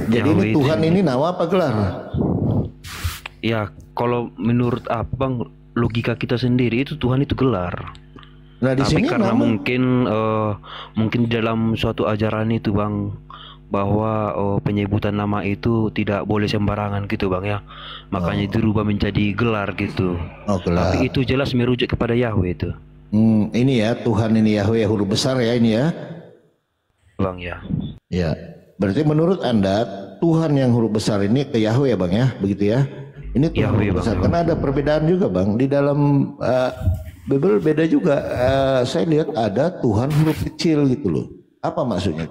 Jadi ini Yahweh itu Tuhan ini nama apa gelar? ya kalau menurut abang logika kita sendiri itu Tuhan itu gelar. Nah di Tapi sini karena nama mungkin di dalam suatu ajaran itu bang, bahwa penyebutan nama itu tidak boleh sembarangan gitu bang ya, makanya dirubah menjadi gelar gitu. oh gelar. Tapi itu jelas merujuk kepada Yahweh itu Ini ya Tuhan ini Yahweh huruf besar ya ini ya. bang ya. Ya. Berarti menurut Anda Tuhan yang huruf besar ini ke Yahweh ya bang ya, begitu ya? Ini Tuhan Yahweh, huruf Bang. besar. Karena ada perbedaan juga bang di dalam Bible beda juga. Saya lihat ada Tuhan huruf kecil gitu loh. Apa maksudnya?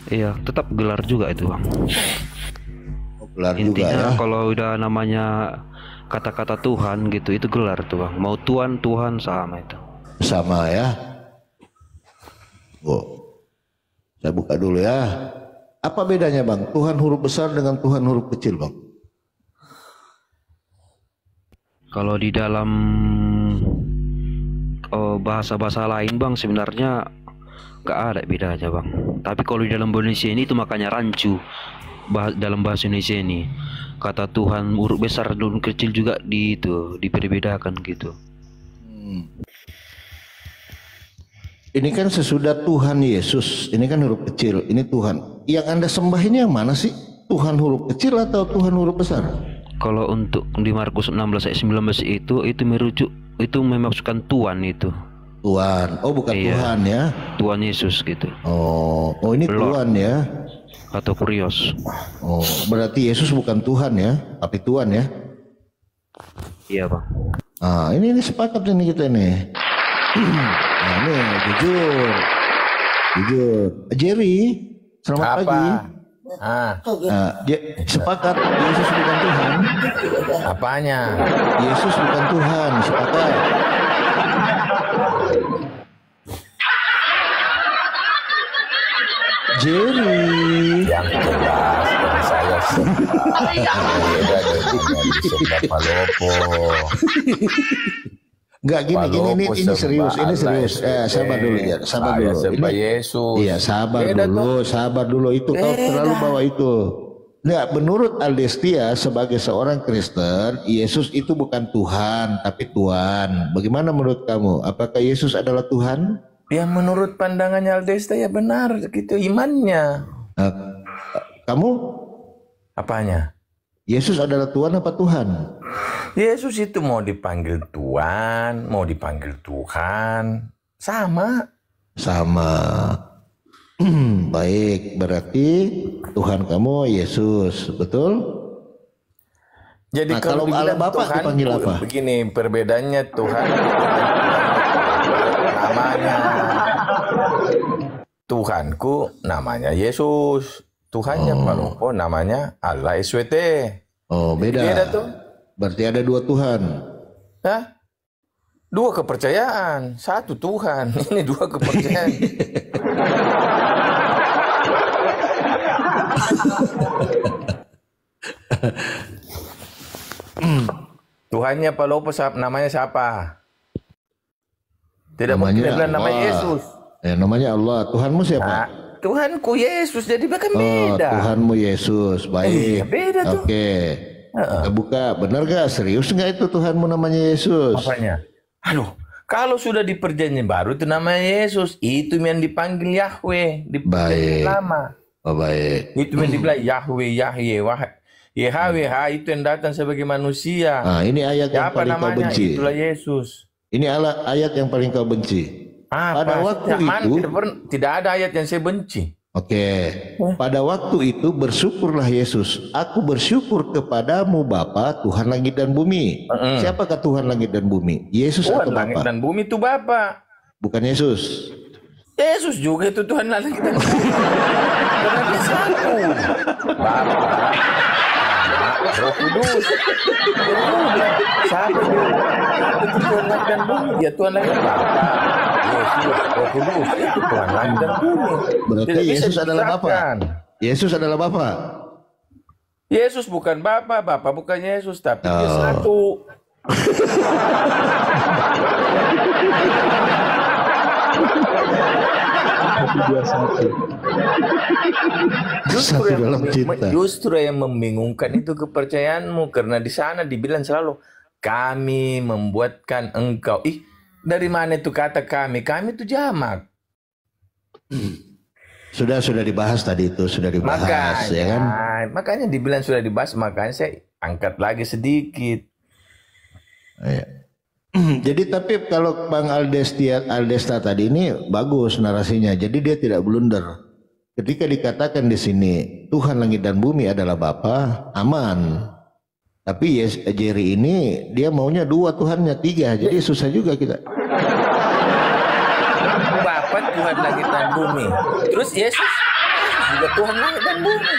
Iya, tetap gelar juga itu bang. Oh, gelar juga Intinya ya. kalau udah namanya kata-kata Tuhan gitu, itu gelar tuh bang. Mau Tuhan sama itu. Sama ya. Oh. Saya buka dulu ya. Apa bedanya bang? Tuhan huruf besar dengan Tuhan huruf kecil bang? Kalau di dalam bahasa-bahasa lain bang sebenarnya nggak ada bedanya bang. Tapi kalau di dalam Indonesia ini itu makanya rancu. Dalam bahasa Indonesia ini kata Tuhan huruf besar dan kecil juga diperbedakan gitu. Ini kan sesudah Tuhan Yesus, ini kan huruf kecil, ini Tuhan. Yang Anda sembah ini yang mana sih? Tuhan huruf kecil atau Tuhan huruf besar? Kalau untuk di Markus 16 ayat 19 itu merujuk, itu memasukkan Tuhan itu. Tuhan, oh bukan Iya. Tuhan ya? Tuhan Yesus gitu. Oh ini Lord. Tuhan ya? Atau Kurios. Oh berarti Yesus bukan Tuhan ya, tapi Tuhan ya? Iya bang. Ah ini sepakat ini kita nih. Nah ini jujur. Jerry, selamat Apa? pagi. Sepakat Yesus bukan Tuhan. Apanya? Yesus bukan Tuhan, sepakat. Jerry. Yang jelas yang saya sembah beda dengan disembah Palopo. Enggak gini ini serius, ini serius. Sabar dulu ya, sabar dulu. Sembah Ini, Yesus. iya, sabar Beda dulu itu kau terlalu bawa itu. Nah, menurut Aldestia sebagai seorang Kristen, Yesus itu bukan Tuhan, tapi Tuhan. Bagaimana menurut kamu? Apakah Yesus adalah Tuhan? Ya menurut pandangannya Aldesta ya benar gitu imannya. Nah, kamu Apanya? Yesus adalah Tuhan apa Tuhan? Yesus itu mau dipanggil Tuhan, mau dipanggil Tuhan, sama. Sama. Baik, berarti Tuhan kamu Yesus, betul? Jadi Nah, kalau Allah dibilang Bapa dipanggil apa? Begini perbedaannya Tuhan namanya Tuhanku namanya Yesus, Tuhannya Palopo namanya Allah SWT. Oh, beda. Beda tuh. Berarti ada dua Tuhan. Hah? Dua kepercayaan, satu Tuhan. Ini dua kepercayaan. Tuhannya Palopo namanya siapa? Tidak mungkin dia bilang namanya Yesus. Namanya Allah. Tuhanmu siapa? Nah, Tuhanku Yesus, jadi bahkan Oh, beda. Tuhanmu Yesus. Baik. Beda tuh. Oke. Kita buka. Benar gak? Serius nggak itu Tuhanmu namanya Yesus? Apanya? Aduh, kalau sudah di perjanjian baru itu namanya Yesus, itu yang dipanggil Yahweh di perjanjian lama. Oh, baik. Itu yang dibilang Yahweh, Yahye, Yahweh, itu yang datang sebagai manusia. Nah, ini ayat yang Siapa paling kau namanya? benci. Itulah Yesus. Ini ayat yang paling kau benci. Pada waktu itu, tidak ada ayat yang saya benci. Oke. Pada waktu itu bersyukurlah Yesus. Aku bersyukur kepadamu Bapa, Tuhan langit dan bumi. Siapakah Tuhan langit dan bumi? Yesus Tuhan atau langit Bapa? dan bumi itu Bapa. Bukan Yesus. Yesus juga itu Tuhan langit dan bumi. Karena dia satu. Bapa, Anak, Roh Kudus. Siapa dia? Itu Tuhan langit dan bumi. Dia Tuhan langit dan Bapa. Yesus, Roh Kudus. Itu Tuhan langit dan bumi. Berarti Tidak bisa Yesus adalah Bapa. dipisahkan. Yesus adalah Bapa. Yesus bukan Bapa, Bapa bukan Yesus, tapi dia satu. Tapi dia satu. Satu dalam cinta. Justru yang membingungkan itu kepercayaanmu, karena di sana dibilang selalu kami membuatkan engkau. Ih, dari mana itu kata kami? Kami itu jamak. Sudah dibahas tadi itu, sudah dibahas Makanya, ya kan? makanya dibilang sudah dibahas, makanya saya angkat lagi sedikit. Iya. Jadi tapi kalau Bang Aldesta tadi ini bagus narasinya. Jadi dia tidak blunder. Ketika dikatakan di sini Tuhan langit dan bumi adalah Bapa, aman. Tapi Jerry ini dia maunya 2 Tuhannya 3. Jadi susah juga kita. Bapa Tuhan langit dan bumi. Terus Yesus juga Tuhan langit dan bumi.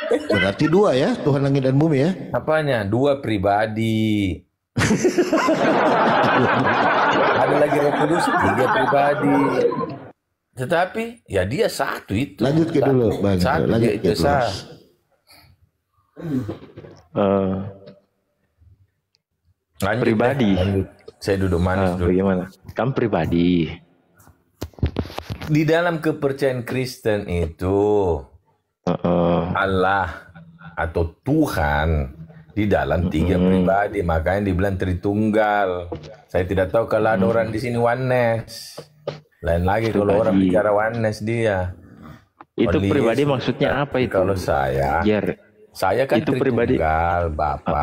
Berarti 2 ya, Tuhan langit dan bumi ya. Apanya? 2 pribadi. Ada lagi Roh Kudus, 3 pribadi. Tetapi ya dia satu itu. Lanjut ke dulu, Bang. Satu Lanjut dia itu ke sah. Lanjut Pribadi. Lanjut. Saya duduk manis dulu. Bagaimana? Kamu pribadi. Di dalam kepercayaan Kristen itu Allah atau Tuhan di dalam 3 pribadi, makanya dibilang Tritunggal. Saya tidak tahu kalau ada orang di sini oneness. Lain lagi kalau orang bicara oneness dia. Itu Only pribadi Yesus. maksudnya apa itu? Kalau saya kan itu pribadi. Tritunggal, Bapa,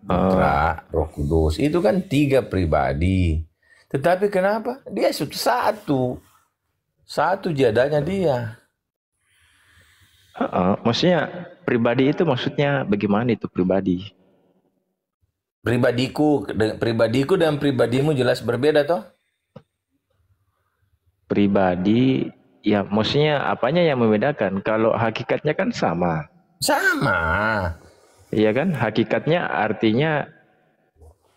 Putra, Roh Kudus. Itu kan 3 pribadi. Tetapi kenapa? Dia satu. Satu jadanya dia. Maksudnya pribadi itu maksudnya bagaimana itu pribadi? Pribadiku dan pribadimu jelas berbeda toh? Pribadi, ya maksudnya apanya yang membedakan? Kalau hakikatnya kan sama. Sama. Iya kan? Hakikatnya artinya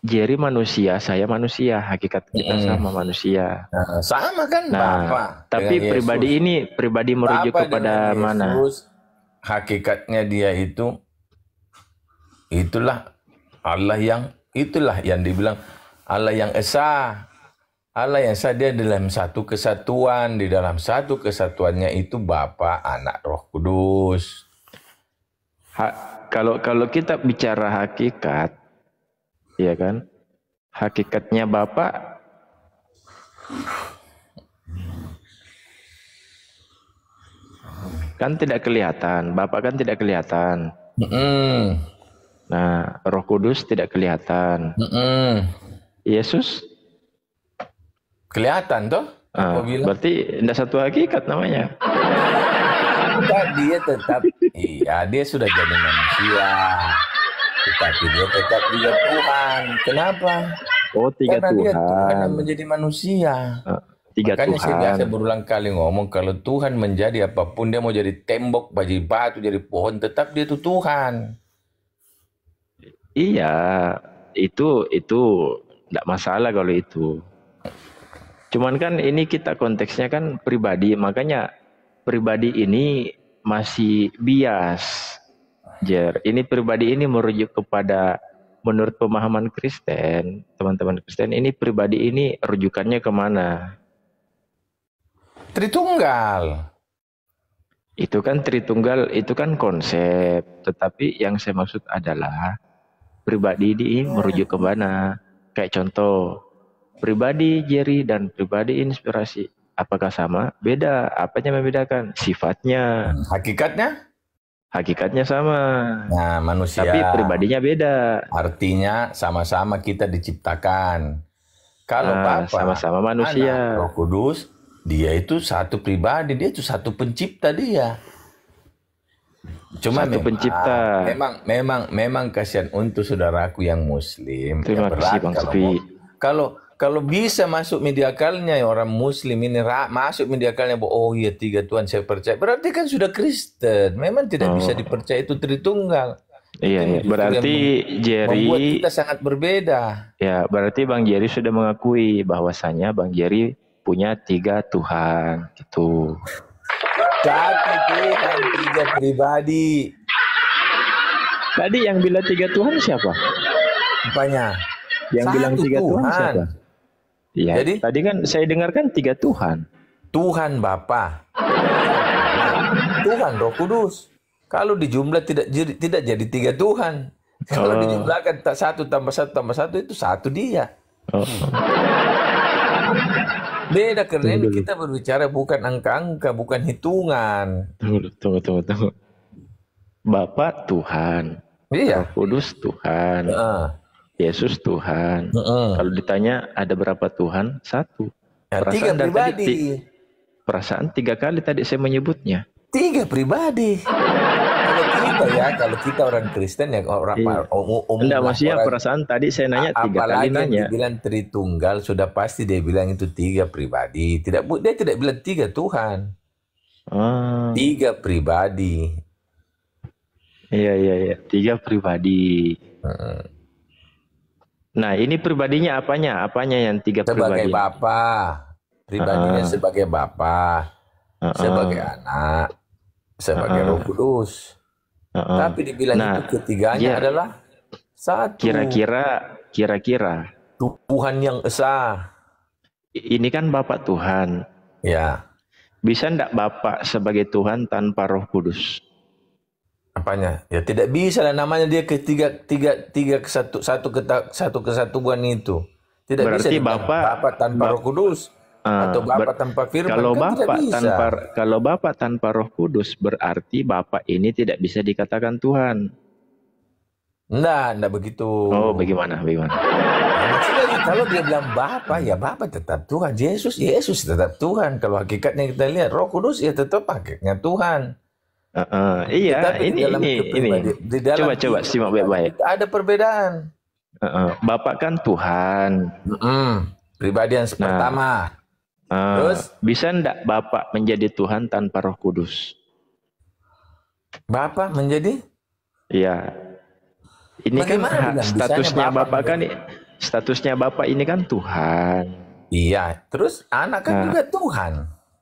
Jerry manusia, saya manusia. Hakikat kita sama manusia. Nah, sama kan Nah, Bapa. tapi dengan pribadi Yesus. ini pribadi merujuk Bapa kepada dengan mana? Yesus, hakikatnya dia itulah Allah yang dibilang Allah yang esa. Allah yang esa, dia dalam satu kesatuan. Di dalam satu kesatuannya itu Bapa, Anak, Roh Kudus. Kalau kita bicara hakikat, ya kan? Hakikatnya Bapa kan tidak kelihatan, Bapa kan tidak kelihatan. Nah, Roh Kudus tidak kelihatan. Yesus Kelihatan toh? Aku bilang. berarti tidak satu hakikat namanya. Dia tetap, iya dia sudah jadi manusia, tetapi dia tetap juga Tuhan. Kenapa? Oh, 3 Karena dia Tuhan. Tuhan yang menjadi manusia. 3 Makanya saya Tuhan. biasa berulang kali ngomong, kalau Tuhan menjadi apapun, dia mau jadi tembok, jadi batu, jadi pohon, tetap dia itu Tuhan. Iya, itu tidak masalah kalau itu. Cuman kan ini kita konteksnya kan pribadi, makanya pribadi ini masih bias. Ini pribadi ini merujuk kepada, menurut pemahaman Kristen, teman-teman Kristen, ini pribadi ini rujukannya kemana? Tritunggal. Itu kan Tritunggal, itu kan konsep. Tetapi yang saya maksud adalah pribadi ini merujuk ke mana? Kayak contoh, pribadi Jerry dan pribadi inspirasi. Apakah sama? Beda. Apanya membedakan? Sifatnya. Hakikatnya? Hakikatnya sama. Nah, manusia. Tapi pribadinya beda. Artinya sama-sama kita diciptakan. Kalau Bapa, sama-sama manusia. Anak, Roh Kudus, dia itu satu pribadi, dia itu satu pencipta dia. Cuma Satu pencipta. Memang kasihan untuk saudaraku yang Muslim. Terima kasih Bang Sepi. Kalau bisa masuk media akalnya orang Muslim ini masuk media akalnya, oh iya 3 Tuhan saya percaya. Berarti kan sudah Kristen. Memang tidak bisa dipercaya itu Tritunggal. Iya. Berarti Jerry membuat kita sangat berbeda. Ya, berarti Bang Jerry sudah mengakui bahwasanya Bang Jerry punya 3 Tuhan gitu. Tapi Tuhan 3 pribadi. Tadi yang bilang 3 Tuhan siapa? Apanya? Yang bilang 3 Tuhan siapa? Iya. Jadi Tadi kan saya dengarkan 3 Tuhan. Tuhan Bapa, Tuhan Roh Kudus. Kalau dijumlah tidak jadi 3 Tuhan. Kalau dijumlahkan tak 1 tambah 1 tambah 1 itu 1 dia. Oh. Beda karena ini kita berbicara bukan angka-angka, bukan hitungan. Tunggu. Bapa Tuhan, Iya. Roh Kudus Tuhan, Yesus Tuhan. Kalau ditanya ada berapa Tuhan? 1. Ya, 3 dari pribadi. Perasaan 3 kali tadi saya menyebutnya. 3 pribadi. Kalau kita orang Kristen ya orang umum. Enggak, maksudnya perasaan tadi saya nanya 3 kali apalagi yang nanya. dibilang Tritunggal sudah pasti dia bilang itu 3 pribadi. Dia tidak bilang 3 Tuhan. 3 pribadi. Iya. 3 pribadi. Nah, ini pribadinya apanya? Apanya yang 3 pribadi? Sebagai Bapa. Pribadinya sebagai Bapa. Sebagai Anak. Sebagai Roh Kudus. Tapi dibilang itu ketiganya adalah 1. Kira-kira Tuhan yang Esa. ini kan Bapak Tuhan. Ya. Bisa enggak Bapak sebagai Tuhan tanpa Roh Kudus? Apanya? Ya tidak bisa lah, namanya dia satu kesatuan itu. Tidak berarti bisa Bapak tanpa Roh Kudus atau Bapak tanpa Firman. Kalau Bapak tanpa Roh Kudus berarti Bapak ini tidak bisa dikatakan Tuhan. Enggak begitu. Oh, bagaimana? Ya, maksudnya kalau dia bilang Bapak, ya Bapak tetap Tuhan. Yesus tetap Tuhan. Kalau hakikatnya kita lihat Roh Kudus ya tetap hakikatnya Tuhan. Iya, Tetapi ini. Coba simak baik-baik. Ada perbedaan. Bapak kan Tuhan. Pribadi yang pertama. Terus bisa enggak Bapak menjadi Tuhan tanpa Roh Kudus? Bapak menjadi? Iya. Ini kan statusnya Bapak kan, statusnya Bapak ini kan Tuhan. Iya. Terus anak kan juga Tuhan.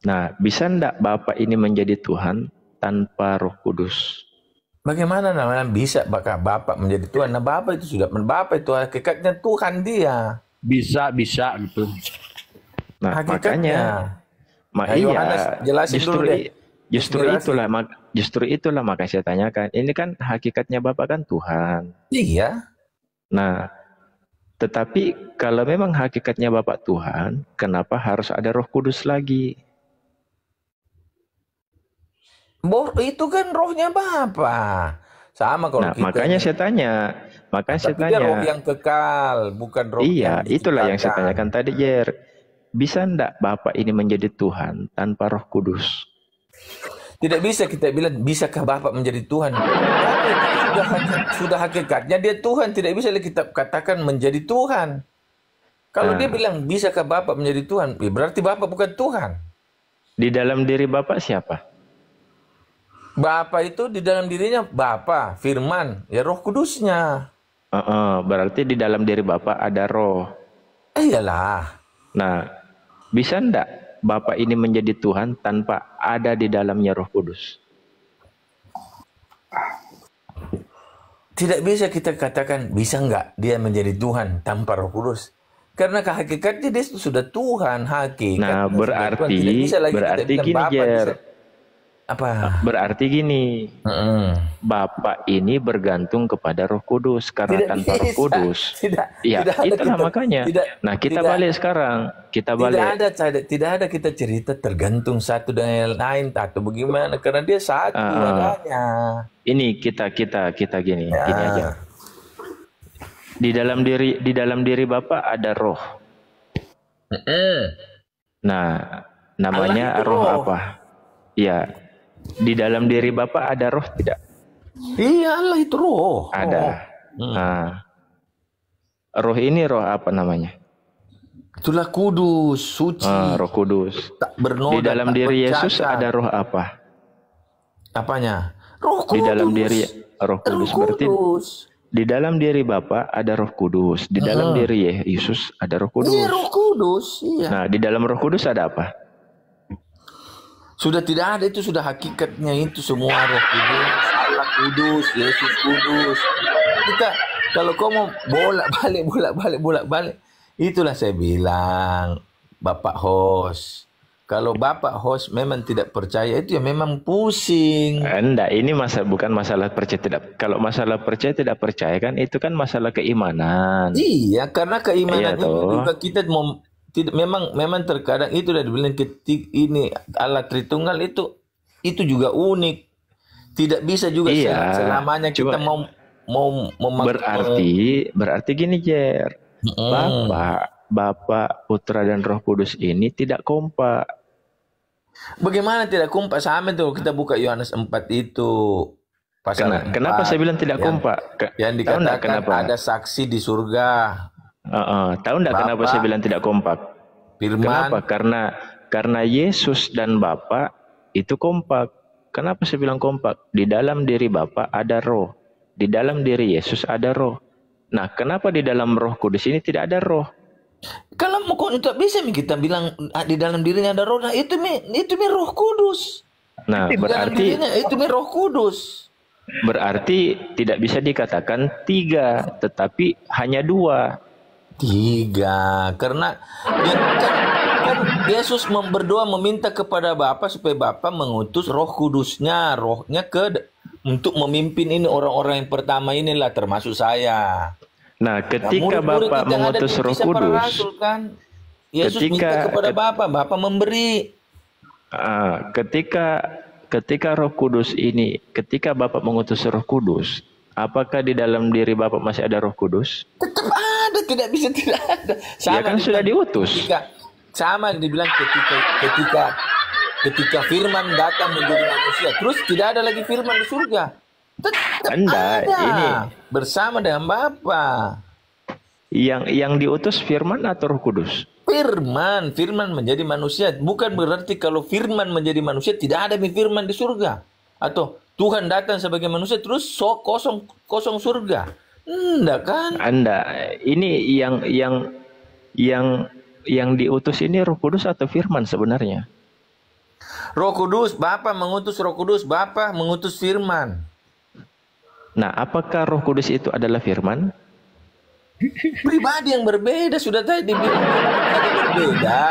Nah, bisa enggak Bapak ini menjadi Tuhan tanpa Roh Kudus? Bagaimana namanya bisa Bapak menjadi Tuhan? Nah, Bapak itu hakikatnya Tuhan dia. Bisa gitu. Nah, hakikatnya. Iya, jelasin dulu deh. Justru itulah maka saya tanyakan. Ini kan hakikatnya Bapak kan Tuhan. Iya. Nah, tetapi kalau memang hakikatnya Bapak Tuhan, kenapa harus ada Roh Kudus lagi? Itu kan rohnya Bapa. Sama kalau kita. Makanya saya tanya. Dia roh yang kekal, bukan roh yang itulah yang saya tanyakan tadi, Jer. Bisa enggak Bapak ini menjadi Tuhan tanpa Roh Kudus? Tidak bisa kita bilang, bisakah Bapak menjadi Tuhan? Sudah hakikatnya dia Tuhan, tidak bisa kita katakan menjadi Tuhan. Kalau dia bilang, bisakah Bapak menjadi Tuhan? Berarti Bapak bukan Tuhan. Di dalam diri Bapak siapa? Bapa itu di dalam dirinya Bapa, Firman, ya Roh Kudusnya. Berarti di dalam diri Bapak ada roh. Iyalah. Nah, bisa enggak Bapak ini menjadi Tuhan tanpa ada di dalamnya Roh Kudus? Tidak bisa kita katakan bisa enggak dia menjadi Tuhan tanpa Roh Kudus. Karena hakikatnya dia sudah Tuhan, hakikat. Nah, berarti gini, Jer. Apa? Berarti gini, Bapak ini bergantung kepada Roh Kudus karena tanpa Roh Kudus. Itulah makanya. Nah, kita balik sekarang. Tidak ada kita cerita tergantung satu dengan yang lain atau bagaimana karena dia satu adanya. Ini kita gini aja. Di dalam diri Bapak ada roh. Nah, namanya roh apa? Iya. Di dalam diri Bapak ada roh tidak? Iya, Allah itu roh. Ada. Nah, roh ini roh apa namanya? Itulah kudus, suci. Roh Kudus. Tak bernoda, di dalam diri Yesus ada roh apa? Apanya? Roh Kudus. Di dalam diri Roh Kudus. Berarti di dalam diri Bapa ada Roh Kudus. Di dalam diri Yesus ada Roh Kudus. Iya, Roh Kudus. Iya. Nah, di dalam Roh Kudus ada apa? Sudah tidak ada, itu sudah hakikatnya itu semua Roh Kudus, Allah Kudus, Yesus Kudus. Kita kalau kau mau bolak-balik, Itulah saya bilang, Bapak host. Kalau Bapak host memang tidak percaya, itu ya memang pusing. Enggak, ini bukan masalah percaya tidak. Kalau masalah percaya tidak percaya kan itu kan masalah keimanan. Iya, karena keimanan Iya ini toh. juga kita mau tidak, memang terkadang itu udah dibilang ini Allah Tritunggal itu juga unik. Tidak bisa juga Iya, selamanya kita cuma mau berarti gini, Jer. Bapak, Putra dan Roh Kudus ini tidak kompak. Bagaimana tidak kompak sama tuh kita buka Yohanes 4 itu pasal 4. Kenapa saya bilang tidak kompak? Yang Tahu enggak dikatakan kenapa? ada saksi di surga. Tahu enggak kenapa saya bilang tidak kompak? Firman. Kenapa? Karena Yesus dan Bapa itu kompak. Kenapa saya bilang kompak? Di dalam diri Bapa ada roh. Di dalam diri Yesus ada roh. Nah, kenapa di dalam Roh Kudus ini tidak ada roh? Kalau mau tak bisa kita bilang di dalam dirinya ada roh, nah itu Roh Kudus. Nah, berarti itu Roh Kudus. Berarti tidak bisa dikatakan 3, tetapi hanya 2. 3, karena kan Yesus berdoa meminta kepada Bapa supaya Bapa mengutus Roh Kudusnya, rohnya untuk memimpin ini orang-orang yang pertama inilah termasuk saya. Nah, ketika Bapa mengutus Roh Kudus, rasul, kan? Yesus minta kepada Bapa memberi. Ketika Roh Kudus ini, ketika Bapa mengutus Roh Kudus, apakah di dalam diri Bapa masih ada Roh Kudus? Tetap ada, tidak bisa tidak ada. Sama kan sudah diutus. Sama dibilang ketika Firman datang menjadi manusia, terus tidak ada lagi Firman di surga. Tetap ada. Ini bersama dengan Bapa. Yang diutus Firman atau Roh Kudus? Firman menjadi manusia. Bukan berarti kalau Firman menjadi manusia tidak ada Firman di surga. Atau Tuhan datang sebagai manusia terus kosong surga. Enggak kan? Ini yang diutus ini Roh Kudus atau Firman sebenarnya? Roh Kudus, Bapa mengutus Roh Kudus, Bapa mengutus Firman. Nah, apakah Roh Kudus itu adalah Firman? Pribadi yang berbeda, sudah tadi dibilang berbeda.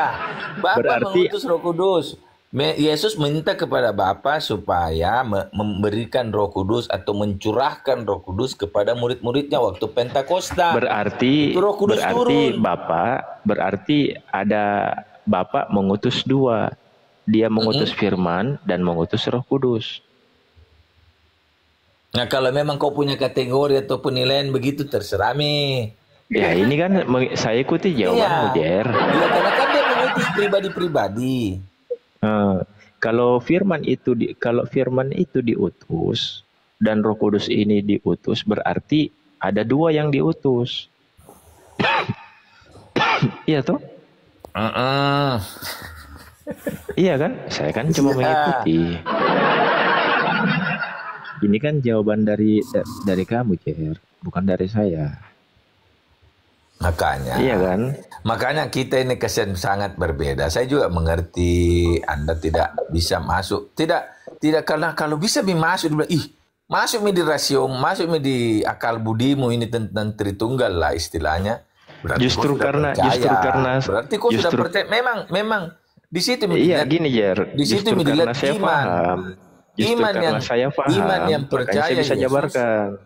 Bapa mengutus Roh Kudus. Yesus minta kepada Bapa supaya memberikan Roh Kudus atau mencurahkan Roh Kudus kepada murid-muridnya waktu Pentakosta. Berarti Roh Kudus turun. Berarti ada Bapa mengutus 2. Dia mengutus Firman dan mengutus Roh Kudus. Nah, kalau memang kau punya kategori atau penilaian begitu, terserah mi. Ya, ini kan saya ikuti jawabanmu, Jer. Iya, karena kan dia mengutus pribadi-pribadi. Kalau Firman itu diutus dan Roh Kudus ini diutus, berarti ada 2 yang diutus. Iya toh? Iya kan? Saya kan cuma mengikuti. Ini kan jawaban dari kamu, Jer, bukan dari saya. Makanya. Iya kan? Makanya kita ini kesan sangat berbeda. Saya juga mengerti Anda tidak bisa masuk. Tidak kalau bisa masuk masuk di rasio, masuk di akal budimu ini tentang Tritunggal lah istilahnya. Berarti justru karena berarti kau sudah percaya. Memang di situ iya gini, Jer. Di situ karena saya paham. Iman yang percaya saya bisa jabarkan.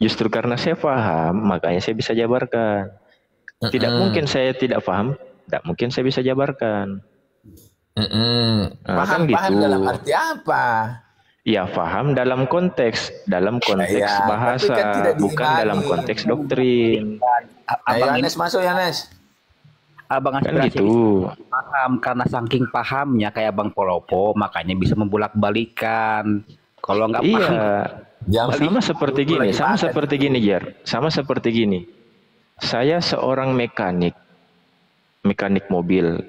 Justru karena saya paham, makanya saya bisa jabarkan. Tidak mungkin saya tidak paham, tidak mungkin saya bisa jabarkan. Paham dalam arti apa? Ya, paham dalam konteks bahasa, kan bukan dalam konteks doktrin. Yohanes masuk, Yohanes. Abang kan aspirasi gitu. paham, karena saking pahamnya kayak Bang Polopo makanya bisa membolak-balikan. Kalau nggak paham, sama seperti gini, Jer. Sama seperti gini. Saya seorang mekanik mobil.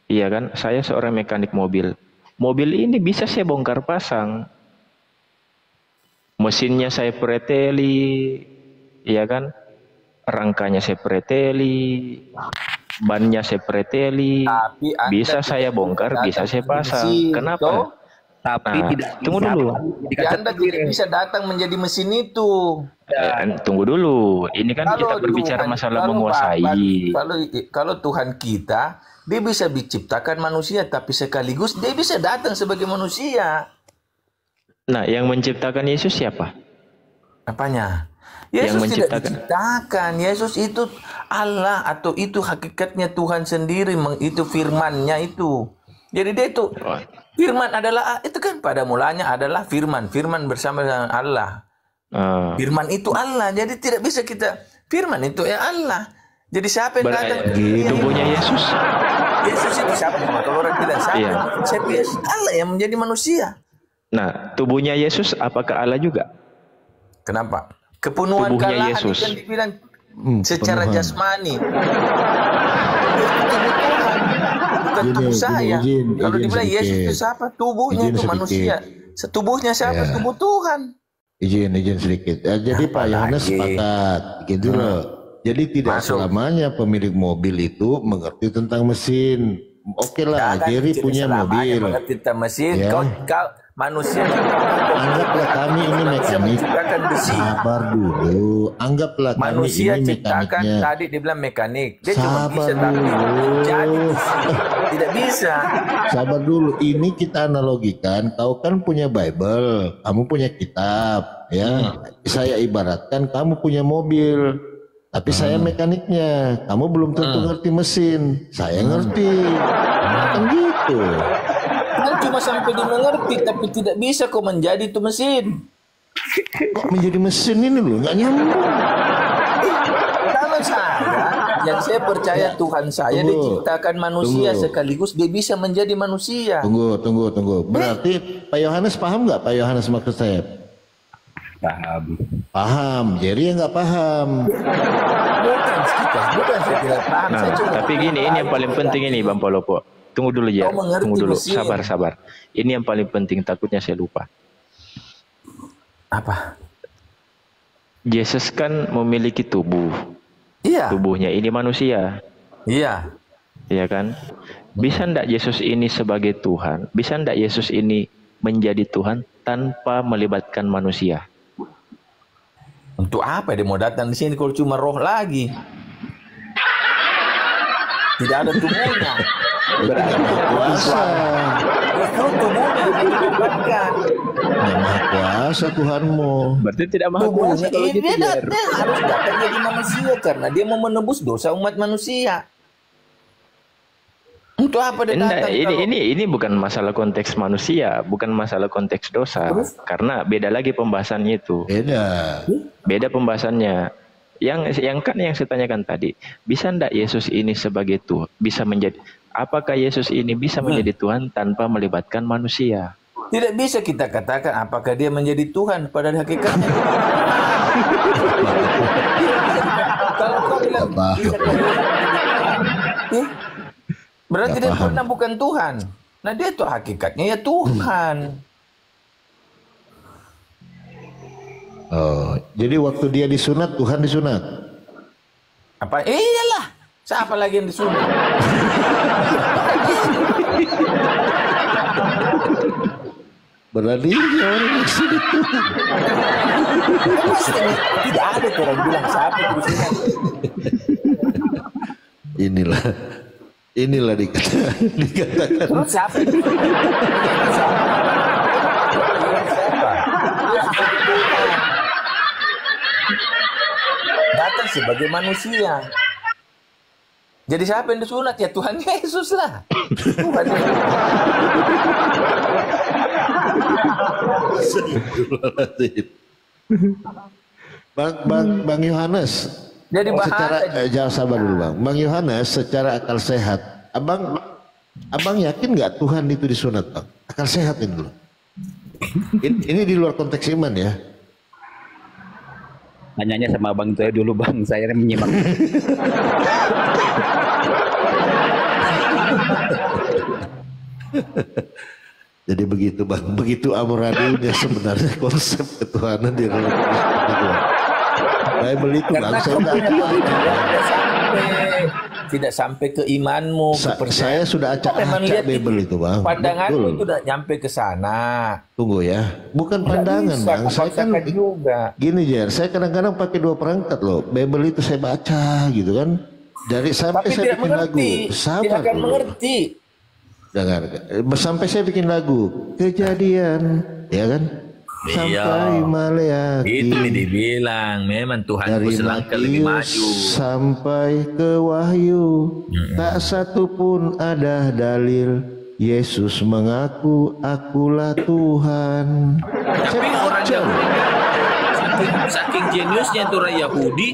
Iya kan? Saya seorang mekanik mobil. Mobil ini bisa saya bongkar pasang. Mesinnya saya preteli, iya kan? Rangkanya saya preteli, bannya saya preteli, bisa saya bongkar, bisa saya pasang. Kenapa? tapi Nah, tidak tunggu bisa dulu. Ya, Anda tidak bisa datang menjadi mesin itu. Tunggu dulu. Ini kan kita berbicara Tuhan, masalah kalau menguasai. kalau Tuhan kita, dia bisa diciptakan manusia, tapi sekaligus dia bisa datang sebagai manusia. Nah, yang menciptakan Yesus siapa? Apanya? Yang Yesus tidak menciptakan. diciptakan. Yesus itu Allah, atau itu hakikatnya Tuhan sendiri, itu firman-Nya itu. Jadi dia itu firman adalah, itu kan pada mulanya adalah firman bersama dengan Allah. Firman itu Allah. Jadi tidak bisa kita, firman itu ya Allah. Jadi siapa yang datang ke dunia? Tubuhnya Yesus. Yesus itu siapa? Kalau orang bilang siapa? Iya. Siapa Yesus? Allah yang menjadi manusia. Nah, tubuhnya Yesus apakah Allah juga? Kenapa? Kepenuhan Tubuhnya kalahan Yesus. kan dibilang secara penuhan. jasmani. Bukan Gini, tubuh saya. Kalau izin dibilang sedikit. Yesus itu siapa? Tubuhnya Izin itu sedikit. manusia. Setubuhnya siapa? Ya. Tubuh Tuhan. Izin sedikit. Jadi Pak Yohanes lagi? sepakat, gitu loh. Jadi tidak Masuk. selamanya pemilik mobil itu mengerti tentang mesin. Oke lah, Jangan Jerry tidak punya selamanya mobil. mengerti tentang mesin. Ya. Kau manusia. Anggaplah kami ini Manusia mekanik. menciptakan besi. Sabar dulu. Anggaplah kami Manusia ini ciptakan mekaniknya. tadi dibilang mekanik. Dia cuma Sabar bisa tapi dulu. jadi tidak bisa. Sabar dulu. Ini kita analogikan. Kau kan punya Bible, kamu punya kitab, ya. Saya ibaratkan kamu punya mobil. Tapi saya mekaniknya, kamu belum tentu ngerti mesin. Saya ngerti, kan gitu. Kan cuma sampai dia mengerti, tapi tidak bisa kau menjadi itu mesin. Kok menjadi mesin ini loh, nggak nyambung. Kalau yang saya percaya Tuhan saya Tunggu. diciptakan manusia Tunggu. sekaligus dia bisa menjadi manusia. Tunggu. Berarti Pak Yohanes paham nggak? Pak Yohanes maksud saya? Paham. Jerry yang nggak paham. Bukan saya tidak paham. Nah, Saya cuma tapi gini, ini yang paling penting ini Bang Polopo. Tunggu dulu ya. Kau mengerti Tunggu dulu. mesin. Sabar. Ini yang paling penting, takutnya saya lupa. apa? Yesus kan memiliki tubuh. Iya. Tubuhnya ini manusia. Iya. Ya kan? Bisa ndak Yesus ini sebagai Tuhan? Bisa ndak Yesus ini menjadi Tuhan tanpa melibatkan manusia? Untuk apa dia mau datang di sini kalau cuma roh lagi? Tidak ada tubuhnya. Kuasa. Justru tubuhnya yang dilibatkan. Yang maha kuasa Tuhanmu. Berarti tidak maha Tubuhnya kuasa kalau gitu, dia Jer. harus datang jadi manusia karena dia mau menebus dosa umat manusia. Untuk apa dia Enggak, datang? kalau- ini bukan masalah konteks manusia, bukan masalah konteks dosa. Karena beda lagi pembahasannya itu. Beda pembahasannya. Yang saya tanyakan tadi, bisa ndak Yesus ini sebagai Tuhan, bisa menjadi, apakah Yesus ini bisa menjadi Tuhan tanpa melibatkan manusia? Tidak bisa kita katakan apakah dia menjadi Tuhan pada hakikatnya. Kalau kau bilang bisa berarti dia pernah bukan Tuhan. Nah dia itu hakikatnya ya Tuhan. Oh, jadi waktu dia disunat, Tuhan disunat. Apa? Iyalah. Siapa lagi yang disunat? Berarti dia orang yang disunat. Tidak ada tuh orang bilang siapa yang disunat. Inilah dikatakan. Terus siapa? yang disunat? Siapa? Datang sebagai manusia. Jadi siapa yang disunat? Ya Tuhan Yesus lah. Tuhan Yesus. Bang Yohanes. Jadi Secara bahasa jangan sabar dulu Bang Yohanes, secara akal sehat, abang yakin nggak Tuhan itu disunat Bang? Akal sehat ini dulu. Ini di luar konteks iman ya. Tanyanya sama Bang saya dulu Bang, saya menyimak. Jadi begitu Bang, begitu amoradinya sebenarnya konsep ketuhanan di dalam Kristus itu. Bible itu Bang, saya nggak sampai tidak sampai ke imanmu, Saya sudah Memang acak-acak lihat Bible itu, Bang. pandanganmu Betul. itu tidak nyampe ke sana. Tunggu ya. Bukan Nggak pandangan, bisa, Bang. Saya kan memaksakan juga. gini, Jer. Saya kadang-kadang pakai 2 perangkat loh. Bible itu saya baca gitu kan. Dari sampai Tapi saya tidak bikin lagu. mengerti, tidak Sabar akan dulu. mengerti. Dengar. Sampai saya bikin lagu. Kejadian, ya kan? Sampai Maleakhi. Itu yang dibilang, memang Tuhanku Dari selangkah lebih Matius maju. sampai ke Wahyu, tak satu pun ada dalil Yesus mengaku akulah Tuhan. Tapi orang Yahudi, saking jeniusnya itu orang Yahudi,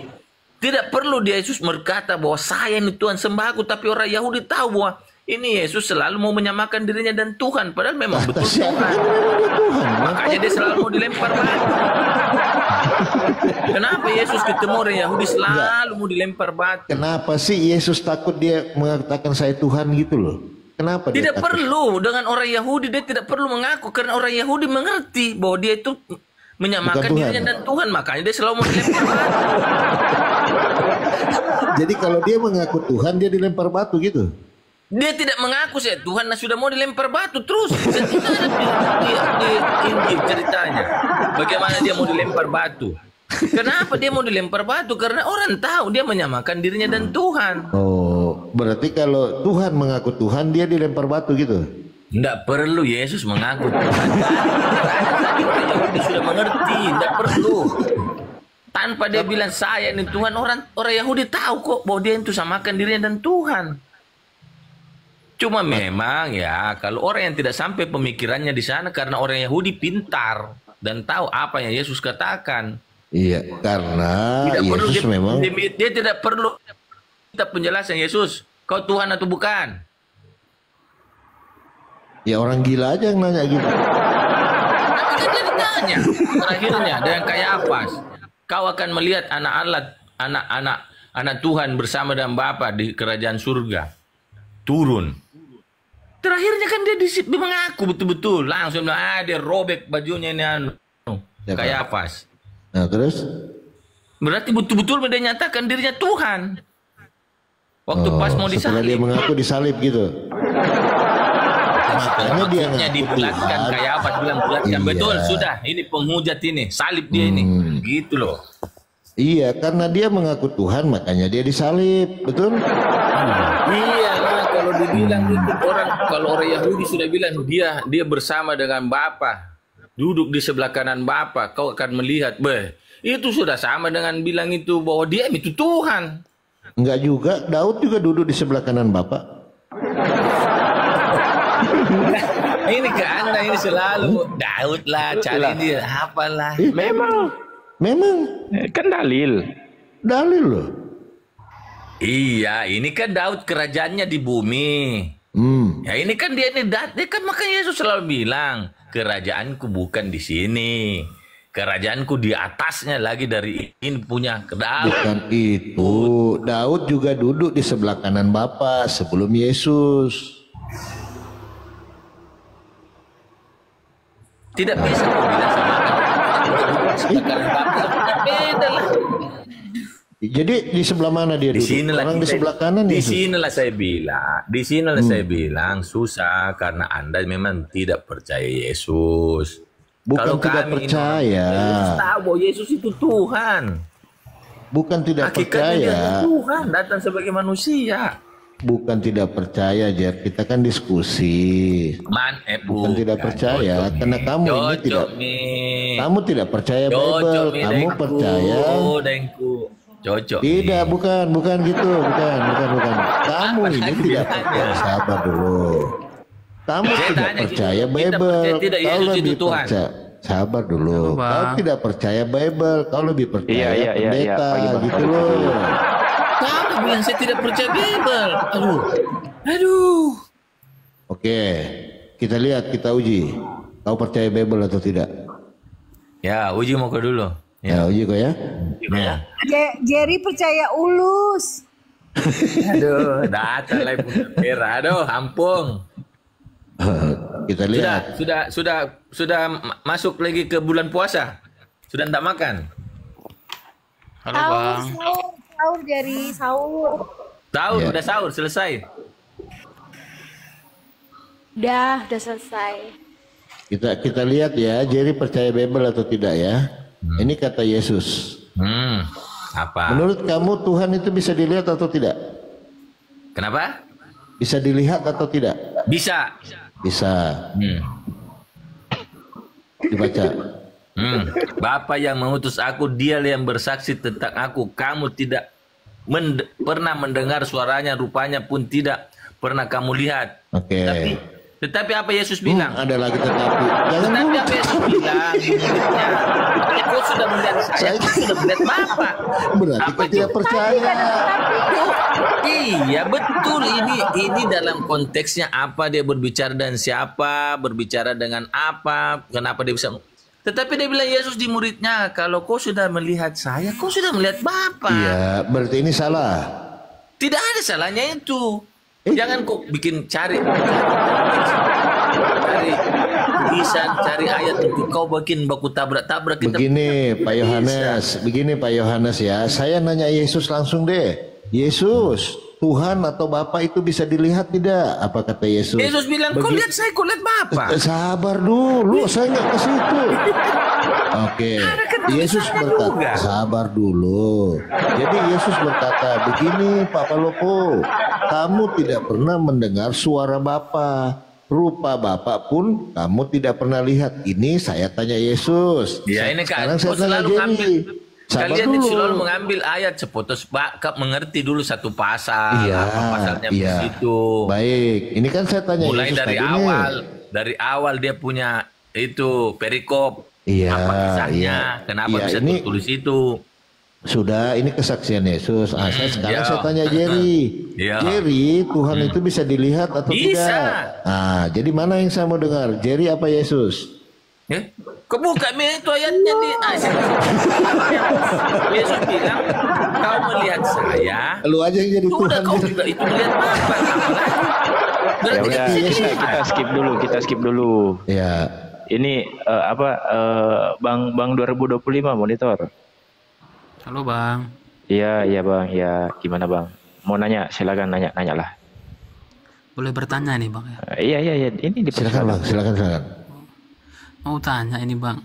tidak perlu Yesus berkata bahwa saya ini Tuhan sembah aku, tapi orang Yahudi tahu bahwa ini Yesus selalu mau menyamakan dirinya dan Tuhan, padahal memang betul Siapa Tuhan. kan memang dia Tuhan? Makanya dia selalu mau dilempar batu. Kenapa Yesus ketemu orang Yahudi selalu mau dilempar batu? Kenapa sih Yesus takut dia mengatakan saya Tuhan gitu loh? Kenapa dia Tidak takut? perlu dengan orang Yahudi, dia tidak perlu mengaku karena orang Yahudi mengerti bahwa dia itu menyamakan Bukan Tuhan. dirinya dan Tuhan, makanya dia selalu mau dilempar batu. Jadi kalau dia mengaku Tuhan dia dilempar batu gitu? Dia tidak mengaku saya Tuhan, sudah mau dilempar batu terus. Dan itu ada di Injil ceritanya. Bagaimana dia mau dilempar batu? Kenapa dia mau dilempar batu? Karena orang tahu dia menyamakan dirinya dan Tuhan. Oh, berarti kalau Tuhan mengaku Tuhan dia dilempar batu gitu? Tidak perlu Yesus mengaku Tuhan. Tadi orang Yahudi sudah mengerti, tidak perlu. Tanpa dia bilang saya ini Tuhan, orang Yahudi tahu kok bahwa dia itu samakan dirinya dan Tuhan. Cuma memang ya kalau orang yang tidak sampai pemikirannya di sana karena orang Yahudi pintar dan tahu apa yang Yesus katakan. Iya, karena Tidak perlu Yesus memang dia tidak perlu kita penjelasan Yesus, kau Tuhan atau bukan? ya orang gila aja yang nanya gitu. Tapi kan dia ditanya terakhirnya dengan Kayafas, kau akan melihat anak Allah, anak Tuhan bersama dengan Bapa di kerajaan surga turun. Terakhirnya kan dia mengaku betul-betul langsung bilang, dia robek bajunya ini Ya, Kayafas. Nah terus? Berarti betul-betul dia nyatakan dirinya Tuhan. Waktu pas mau setelah dia disalib. mengaku disalib gitu. Makanya dia Maksudnya ngaku dibulatkan, Tuhan. Kayafas bilang bulatkan. Iya. Betul, sudah. Ini penghujat ini, salib dia ini. Gitu loh. Iya, karena dia mengaku Tuhan makanya dia disalib, betul? Iya lah, kalau dibilang itu kalau orang Yahudi sudah bilang dia bersama dengan Bapa, duduk di sebelah kanan Bapa, kau akan melihat, itu sudah sama dengan bilang itu bahwa dia itu Tuhan. Enggak juga, Daud juga duduk di sebelah kanan Bapak. Ini ke Anda ini selalu Daud lah, cari dia apalah. Memang Kan dalil. dalil loh. Iya, ini kan Daud kerajaannya di bumi. Ya ini kan dia kan makanya Yesus selalu bilang, kerajaanku bukan di sini. Kerajaanku di atasnya lagi dari ini punya Daud. Bukan itu, Daud juga duduk di sebelah kanan Bapa sebelum Yesus. Tidak bisa kau bilang sama beda lah. Jadi di sebelah mana dia Di duduk? sinilah Orang di sebelah kanan di Yesus. sinilah saya bilang susah karena Anda memang tidak percaya Yesus. Bukan tidak kami ini percaya. orang Yesus tahu bahwa Yesus itu Tuhan. Bukan tidak Hakikatnya dia percaya. Tuhan datang sebagai manusia. Bukan tidak percaya, Jer. Kita kan diskusi. Bukan tidak percaya, karena kamu ini tidak. Kamu tidak percaya Bible. Kamu percaya. Cocok. Tidak, bukan gitu, bukan. Kamu Apa ini lagi tidak ditanya? percaya. Sabar dulu. Kamu Saya tidak tanya percaya gitu, kita Bible. percaya tidak Kau Yesus itu lebih Tuhan? percaya. Sabar dulu. Kau tidak percaya Bible. Kau lebih percaya Iya, pendeta, pagi, Bang. gitu loh. Kamu bilang saya tidak percaya Bible. Aduh. Oke, kita lihat, kita uji. Kau percaya Bible atau tidak? Ya, uji mau ke dulu. Ya, uji kok ya. Nah. Jerry percaya ulus. Aduh, datang lagi merah. Aduh, ampun. Kita lihat. Sudah masuk lagi ke bulan puasa. Sudah enggak makan. Halo bang. Sahur Jerry, sahur. Sahur, Ya. udah sahur, selesai. Udah selesai. Kita lihat ya, Jerry percaya Bible atau tidak ya? Ini kata Yesus. Apa? Menurut kamu Tuhan itu bisa dilihat atau tidak? Kenapa? Bisa dilihat atau tidak? Bisa. Bisa. Dibaca. Bapa yang mengutus aku, dia yang bersaksi tentang aku. Kamu tidak pernah mendengar suaranya, rupanya pun tidak pernah kamu lihat. Oke. Tetapi apa Yesus bilang? Ada lagi tetapi. Jangan Tetapi dulu. apa Yesus bilang di muridnya? Kau sudah melihat saya, kau sudah melihat Bapa. Berarti Apa kau tidak percaya. Iya betul, ini dalam konteksnya apa dia berbicara dan siapa, berbicara dengan apa, kenapa dia bisa. Tetapi dia bilang Yesus di muridnya, kalau kau sudah melihat saya, kau sudah melihat Bapa. Iya, berarti ini salah. Tidak ada salahnya itu. Jangan kok bikin cari tulisan, cari ayat untuk kau bikin baku tabrak-tabrak kita. Begini Pak Yohanes ya. Saya nanya Yesus langsung deh. Yesus, Tuhan atau Bapa itu bisa dilihat tidak? Apa kata Yesus? Yesus bilang, kau lihat saya, kau lihat Bapa. Sabar dulu, saya nggak ke situ. Oke, Yesus berkata, sabar dulu. Jadi Yesus berkata, begini Pak Palopo, kamu tidak pernah mendengar suara Bapa. Rupa Bapa pun kamu tidak pernah lihat. Ini saya tanya Yesus. Ya ini kan, Sekarang saya kau tanya selalu Jerry. ngambil. Sabar Kalian dulu. selalu mengambil ayat seputus Kap mengerti dulu satu pasal, Iya, apa pasalnya iya. begitu. Baik, ini kan saya tanya Mulai Yesus dari tadi nih. awal, dari awal dia punya itu perikop. Iya, Apa kisahnya? iya. Kenapa Iya, bisa ini- tulis itu? Sudah, ini kesaksian Yesus. Sekarang iya. saya tanya Jerry. Iya. Jerry, Tuhan itu bisa dilihat atau Bisa. tidak? Jadi mana yang saya mau dengar? Jerry apa Yesus? Kebuka itu ayatnya di Yesus bilang, kau melihat saya, Lu aja yang jadi udah Tuhan. kau juga itu melihat Bapa. Ya udah, kita skip dulu. Ya, Ini Bang 2025 monitor. Halo Bang. Iya Bang, ya gimana Bang? Mau nanya, silakan nanya lah. Boleh bertanya nih Bang ya? Iya, ini silakan Bang, silakan. Mau tanya ini Bang.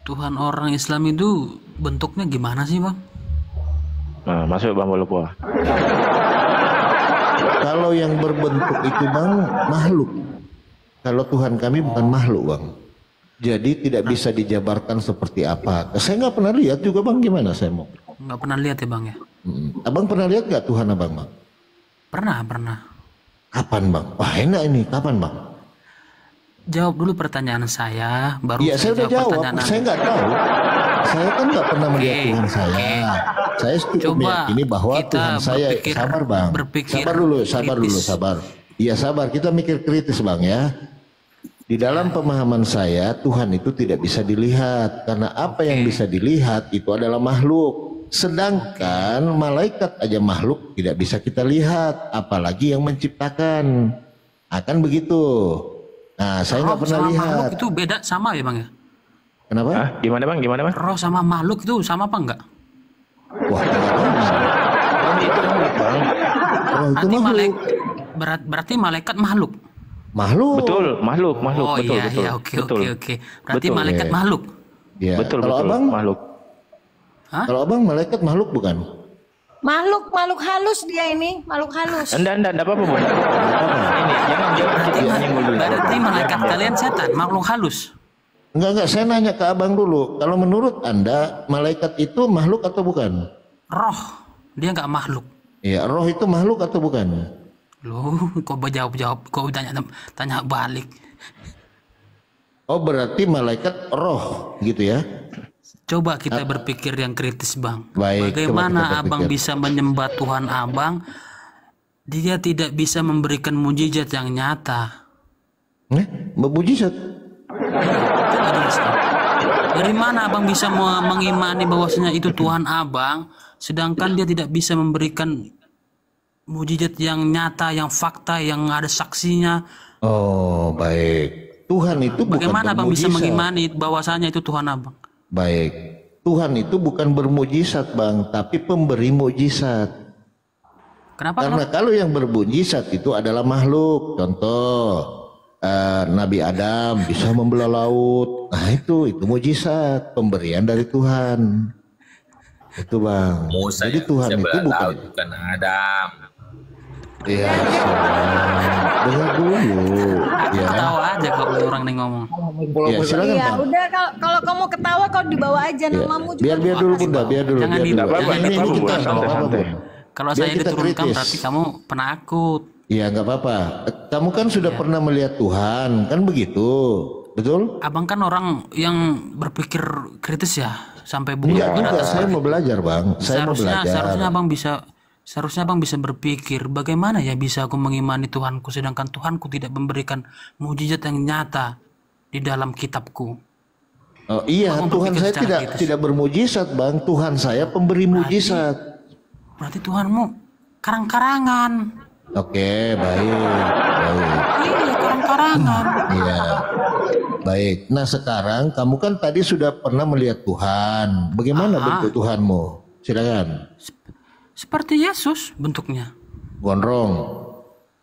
Tuhan orang Islam itu bentuknya gimana sih Bang? Nah, masuk Bang Palopo. Kalau yang berbentuk itu Bang, makhluk. Kalau Tuhan kami bukan makhluk Bang. Jadi tidak bisa dijabarkan seperti apa. Saya nggak pernah lihat juga Bang, gimana saya mau? Nggak pernah lihat ya Bang ya? Abang pernah lihat nggak Tuhan Abang Bang? Pernah. Kapan Bang? Wah enak ini, kapan Bang? Jawab dulu pertanyaan saya, baru Iya saya udah jawab, pertanyaan saya nggak tahu. Saya kan nggak pernah melihat Oke, Tuhan saya. oke. Saya cukup Coba meyakini bahwa kita Tuhan saya. berpikir- Sabar Bang, berpikir sabar dulu, kritis. sabar. Iya sabar, kita mikir kritis Bang ya. Di dalam pemahaman saya, Tuhan itu tidak bisa dilihat. Karena apa yang bisa dilihat itu adalah makhluk. Sedangkan malaikat aja makhluk tidak bisa kita lihat. Apalagi yang menciptakan. Akan begitu. Nah saya nggak roh pernah sama lihat. makhluk itu beda sama ya Bang ya? Kenapa? Hah? Gimana Bang? Roh sama makhluk itu sama apa enggak? Wah, itu makhluk Bang. Oh, itu Berarti makhluk. berarti malaikat makhluk. Makhluk. Betul, makhluk, Oh betul. iya, oke. Berarti Betul. malaikat Iya. makhluk. Ya. Betul, Kalau abang, makhluk. Hah? kalau abang malaikat makhluk bukan? Makhluk halus dia ini, makhluk halus. Enggak apa-apa Bu. Ini jangan Berarti, nyinggung dulu. berarti malaikat kalian setan, makhluk halus. Enggak, saya nanya ke abang dulu. Kalau menurut anda malaikat itu makhluk atau bukan? Roh, dia nggak makhluk. Ya, roh itu makhluk atau bukan? Loh, kok jawab, kok tanya balik. Oh, berarti malaikat roh gitu ya? Coba kita berpikir yang kritis Bang. Baik, Bagaimana coba kita Abang berpikir. bisa menyembah Tuhan Abang? Dia tidak bisa memberikan mujizat yang nyata. Mujizat. Coba jelaskan. Dari mana Abang bisa mengimani bahwasanya itu Tuhan Abang, sedangkan dia tidak bisa memberikan mujizat yang nyata, yang fakta, yang ada saksinya? Oh, baik. Tuhan itu bukan Bagaimana Abang bisa bermujizat. mengimani bahwasanya itu Tuhan Abang? Baik. Tuhan itu bukan bermujizat, Bang, tapi pemberi mujizat. Kenapa? Karena kalau yang bermujizat itu adalah makhluk. Contoh Nabi Adam bisa membelah laut. Nah itu mujizat, pemberian dari Tuhan. Itu Bang. Musa Jadi yang Tuhan bisa itu belah bukan. laut, bukan Adam. Iya, dengar dulu. Ya, Tahu aja kok orang nih ngomong. ya silakan Iya, Bang. udah kalau kamu ketawa kau dibawa aja Ya. namamu juga. Biar dulu Bunda, biar dulu. Jangan biar di- dulu. nggak apa-apa, Ini nggak apa-apa, kita Bang. nggak apa-apa, Santai. Bang. Kalau Biar saya kita diturunkan kritis. berarti kamu penakut. Iya nggak apa-apa. Kamu kan sudah pernah melihat Tuhan, kan begitu, betul? Abang kan orang yang berpikir kritis ya, sampai Enggak bukan juga. Saya mau belajar Bang. Saya mau belajar. Seharusnya abang bisa berpikir bagaimana ya bisa aku mengimani Tuhanku sedangkan Tuhanku tidak memberikan mujizat yang nyata di dalam kitabku. Oh iya, Abang Tuhan berpikir saya secara tidak kritis. tidak bermujizat Bang. Tuhan saya pemberi mujizat. Berarti Tuhanmu karang-karangan. Oke, baik. Iya, karang-karangan. Iya. Baik. Nah, sekarang kamu kan tadi sudah pernah melihat Tuhan. Bagaimana bentuk Tuhanmu? Silakan. Seperti Yesus bentuknya. Gondrong.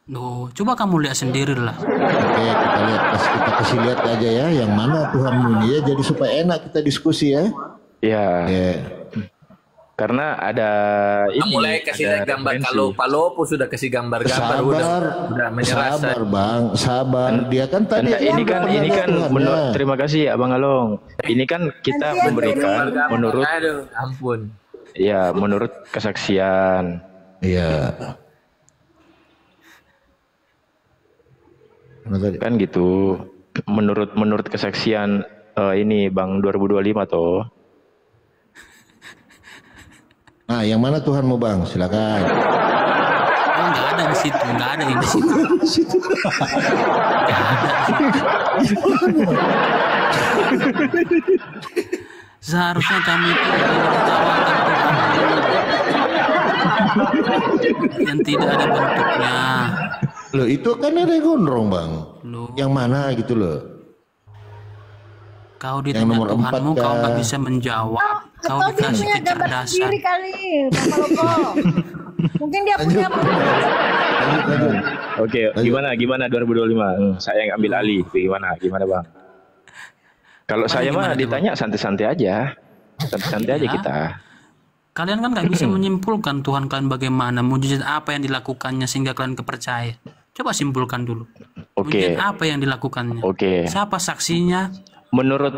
Loh, coba kamu lihat sendiri lah. Oke, kita kasih lihat aja ya yang mana Tuhanmu ini ya, jadi supaya enak kita diskusi ya. Iya. Ya. Karena ada ini. Mulai kasih ada gambar. referensi. Kalau Palopo sudah kasih gambar-gambar, udah menyerah. Sabar Bang, sabar. Dia kan tadi Ini kan Tuhannya. terima kasih ya Bang Along. Ini kan kita memberikan menurut Aduh, ampun. ya menurut kesaksian. Iya. Mana tadi? Kan gitu. Menurut kesaksian ini Bang 2025 toh. Nah, yang mana Tuhanmu Bang? Silakan. Oh, nggak ada di situ, nggak ada yang di situ. Seharusnya kami itu menertawakan Tuhan yang tidak ada bentuknya. Loh, itu kan ada yang gondrong Bang. Loh, Yang mana gitu loh. kau Yang ditanya nomor Tuhanmu, 4 kau nggak kah? bisa menjawab. Kau Atau dia dikasih punya gambar kecerdasan. sendiri kali, Bang Maloko. Mungkin dia punya. Lanjut. Oke, gimana 2025? Saya yang ambil alih. Gimana Bang? Kalau saya mah gimana, ditanya santai-santai aja. Santai-santai aja Ya. kita. Kalian kan nggak bisa menyimpulkan Tuhan kalian bagaimana, mujizat apa yang dilakukannya sehingga kalian kepercaya. Coba simpulkan dulu. Oke. Mujizat apa yang dilakukannya? Oke. Siapa saksinya? Menurut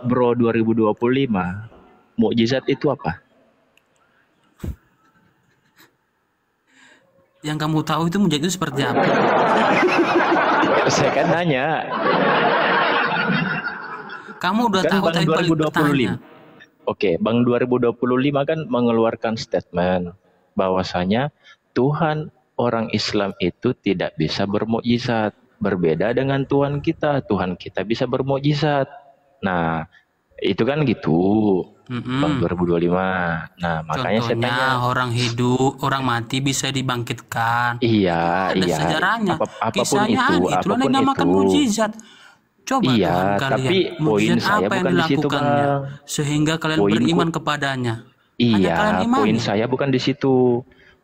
Bro 2025, mukjizat itu apa? Yang kamu tahu itu mujizat itu seperti apa? Saya kan nanya. Kamu udah Kan tahu Bang tapi balik 2025. bertanya. Oke, Bang 2025 kan mengeluarkan statement bahwasanya Tuhan orang Islam itu tidak bisa bermukjizat. Berbeda dengan Tuhan kita bisa bermukjizat. Nah, itu kan gitu. Bang 2025. Nah, makanya saya Contohnya tanya. orang hidup, orang mati bisa dibangkitkan. Iya, Ada iya. sejarahnya. Apapun Kisahnya itu, itulah yang apapun dinamakan itu. mujizat. Coba Iya, Tuhan kalian, tapi poin mujizat saya apa yang bukan di situ, dilakukannya Bang. sehingga kalian Poinku- beriman kepadanya. Hanya Iya, kalian imani. poin saya bukan di situ.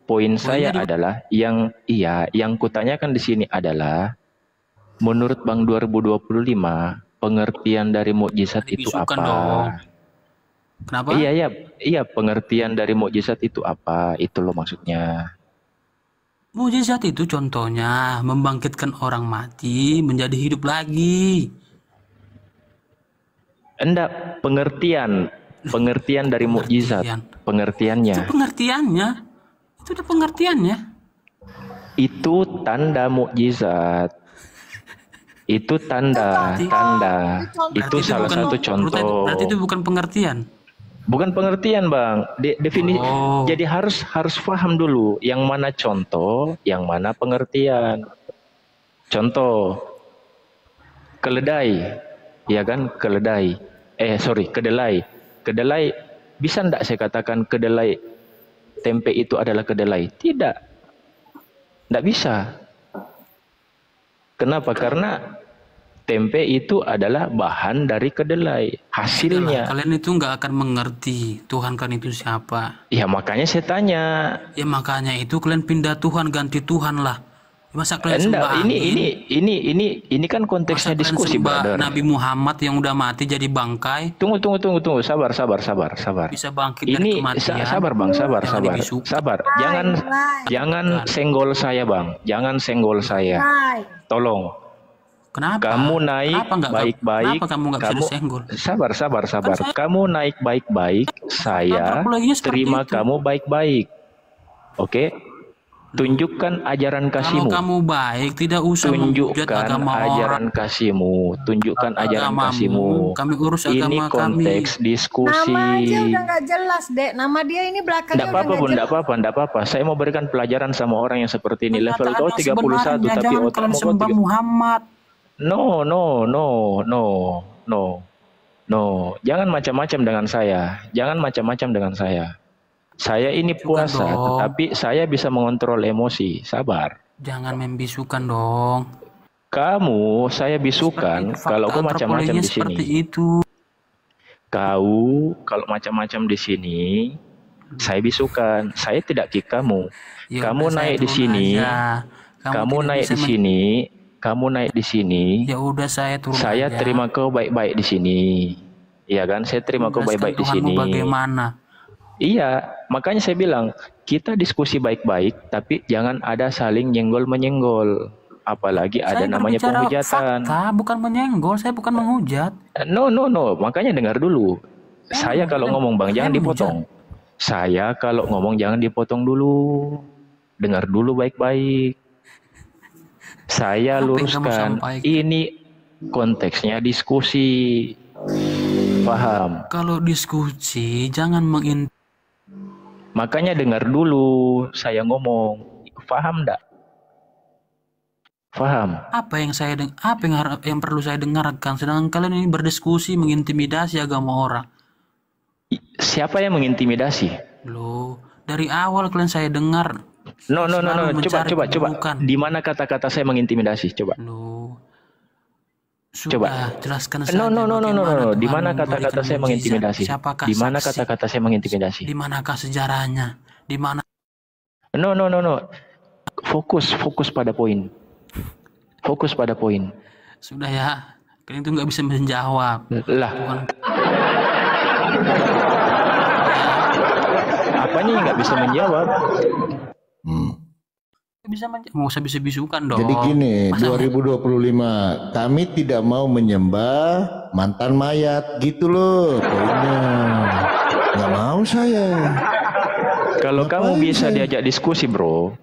Poin saya di- adalah yang kutanyakan di sini adalah menurut Bang 2025 pengertian dari mukjizat itu Dibisukan apa? dong. Kenapa? Iya, pengertian dari mukjizat itu apa? Itu loh maksudnya. Mujizat itu contohnya membangkitkan orang mati menjadi hidup lagi. Enggak, pengertian dari mukjizat. Itu Pengertiannya. pengertiannya. Itu udah pengertiannya. Itu tanda mukjizat. Itu tanda. Itu Berarti salah bukan- satu contoh. Berarti itu bukan pengertian. Bukan pengertian, Bang. Definisi. Oh. Jadi harus paham dulu yang mana contoh, yang mana pengertian. Contoh keledai, ya kan? Kedelai. Kedelai bisa enggak saya katakan kedelai tempe itu adalah kedelai? Tidak. Enggak bisa. Kenapa? Karena tempe itu adalah bahan dari kedelai. Hasilnya. Kalian itu nggak akan mengerti Tuhan kan itu siapa. Ya makanya saya tanya. Ya makanya itu kalian pindah Tuhan, ganti Tuhan lah. Masa kalian Enggak, sembah ini kan konteksnya Masa diskusi, kalian sembah brother. Nabi Muhammad yang udah mati jadi bangkai, Tunggu. Sabar. bisa bangkit dari Ini kematian. sabar bang, sabar. dibisukan. Jangan senggol saya bang, jangan senggol saya. Hai. Tolong. Kenapa? Kamu naik Kenapa nggak- baik-baik. Kenapa kamu nggak bisa disenggol? Sabar. Kan saya- Kamu naik baik-baik, saya Antropologinya seperti terima itu. kamu baik-baik. Oke? Tunjukkan ajaran Kalau kasihmu. kamu baik, tidak usah menghujat Tunjukkan agama ajaran orang. kasihmu. Tunjukkan ajaran Agamamu, kasihmu. kami urus Ini agama konteks kami. diskusi. Nama aja udah nggak jelas, Dek. Nama dia ini belakangnya Tidak udah apa-apa nggak bun, jelas. tidak apa-apa. Saya mau berikan pelajaran sama orang yang seperti ini. Level Kenyataan kau yang 31 sebenarnya, tapi jangan otakmu kalian kau sembah 3. Muhammad. No. Jangan macam-macam dengan saya. Saya ini puasa, dong. tetapi saya bisa mengontrol emosi. Sabar. Jangan membisukan dong. Kamu, saya bisukan Seperti itu, kalau fakta kau macam-macam antropologinya di seperti sini. itu. Kau kalau macam-macam di sini, saya bisukan. Saya tidak kick kamu. Ya Kamu udah, saya naik di turun sini. aja. Kamu tidak naik bisa di sini. Kamu naik di sini. Ya udah, saya turun Saya aja. terima kau baik-baik di sini. Iya kan? Saya terima kau Jelaskan baik-baik di Tuhanmu sini. bagaimana? Iya, makanya saya bilang kita diskusi baik-baik, tapi jangan ada saling nyenggol-menyenggol. Apalagi ada Saya namanya berbicara penghujatan. fakta, bukan menyenggol. Saya bukan menghujat. No. Makanya dengar dulu. Saya kalau ngomong bang, jangan menghujat. dipotong. Saya kalau ngomong jangan dipotong dulu. Dengar dulu baik-baik. Saya Apa yang kamu luruskan. sampaikan? Ini konteksnya diskusi. Paham? Kalau diskusi, jangan Makanya dengar dulu saya ngomong. Paham enggak? Paham? apa yang perlu saya dengarkan, sedangkan kalian ini berdiskusi mengintimidasi agama orang. Siapa yang mengintimidasi? Loh, dari awal kalian saya dengar. No. selalu mencari Coba. keburukan. Di mana kata-kata saya mengintimidasi? Coba. Loh, Coba. sudah jelaskan saja. No. bagaimana Di Tuhan mana kata-kata memberikan saya mukjizat. mengintimidasi? Siapakah Di mana saksi? kata-kata saya mengintimidasi? Di manakah sejarahnya? Di mana? No. Fokus pada poin. Fokus pada poin. Sudah ya, kalian itu nggak bisa menjawab. Lah, Tuhan, apanya yang nggak bisa menjawab? nggak usah bisa bisukan dong. Jadi gini, Masa 2025 kami tidak mau menyembah mantan mayat, gitu loh poinnya. Nggak mau saya. Kalau kamu Ngapain bisa saya? diajak diskusi, bro.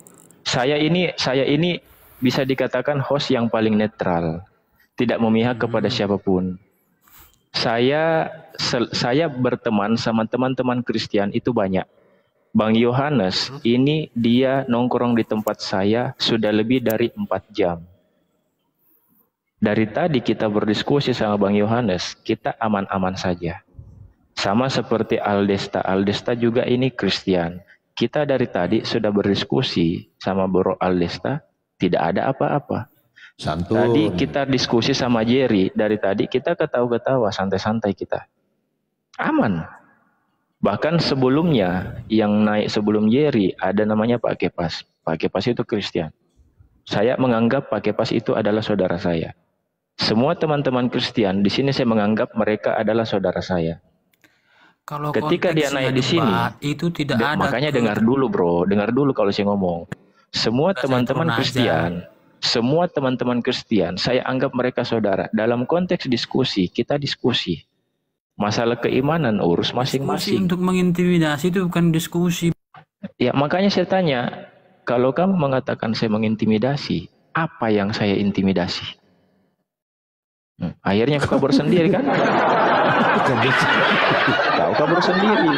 Saya ini bisa dikatakan host yang paling netral, tidak memihak kepada siapapun. Saya berteman sama teman-teman Kristen itu banyak. Bang Yohanes ini dia nongkrong di tempat saya sudah lebih dari 4 jam. Dari tadi kita berdiskusi sama Bang Yohanes, kita aman-aman saja. Sama seperti Aldesta. Aldesta juga ini Kristen. Kita dari tadi sudah berdiskusi sama Bro Aldesta, tidak ada apa-apa. Santun. Tadi kita diskusi sama Jerry, dari tadi kita ketawa-ketawa, santai-santai kita. Aman. Bahkan sebelumnya, yang naik sebelum Jerry, ada namanya Pak Kepas. Pak Kepas itu Kristen. Saya menganggap Pak Kepas itu adalah saudara saya. Semua teman-teman Kristen, di sini saya menganggap mereka adalah saudara saya. Kalau Ketika dia konteksnya naik di sini, debat, itu tidak ada. makanya dengar dulu bro, dengar dulu kalau saya ngomong. Semua Saya teman-teman turun aja. Kristen, semua teman-teman Kristen, saya anggap mereka saudara. Dalam konteks diskusi, kita diskusi. Masalah keimanan urus Diskusi masing-masing. untuk mengintimidasi itu bukan diskusi. Ya makanya saya tanya, kalau kamu mengatakan saya mengintimidasi, apa yang saya intimidasi? Akhirnya kau kabur sendiri kan? Kau kabur sendiri.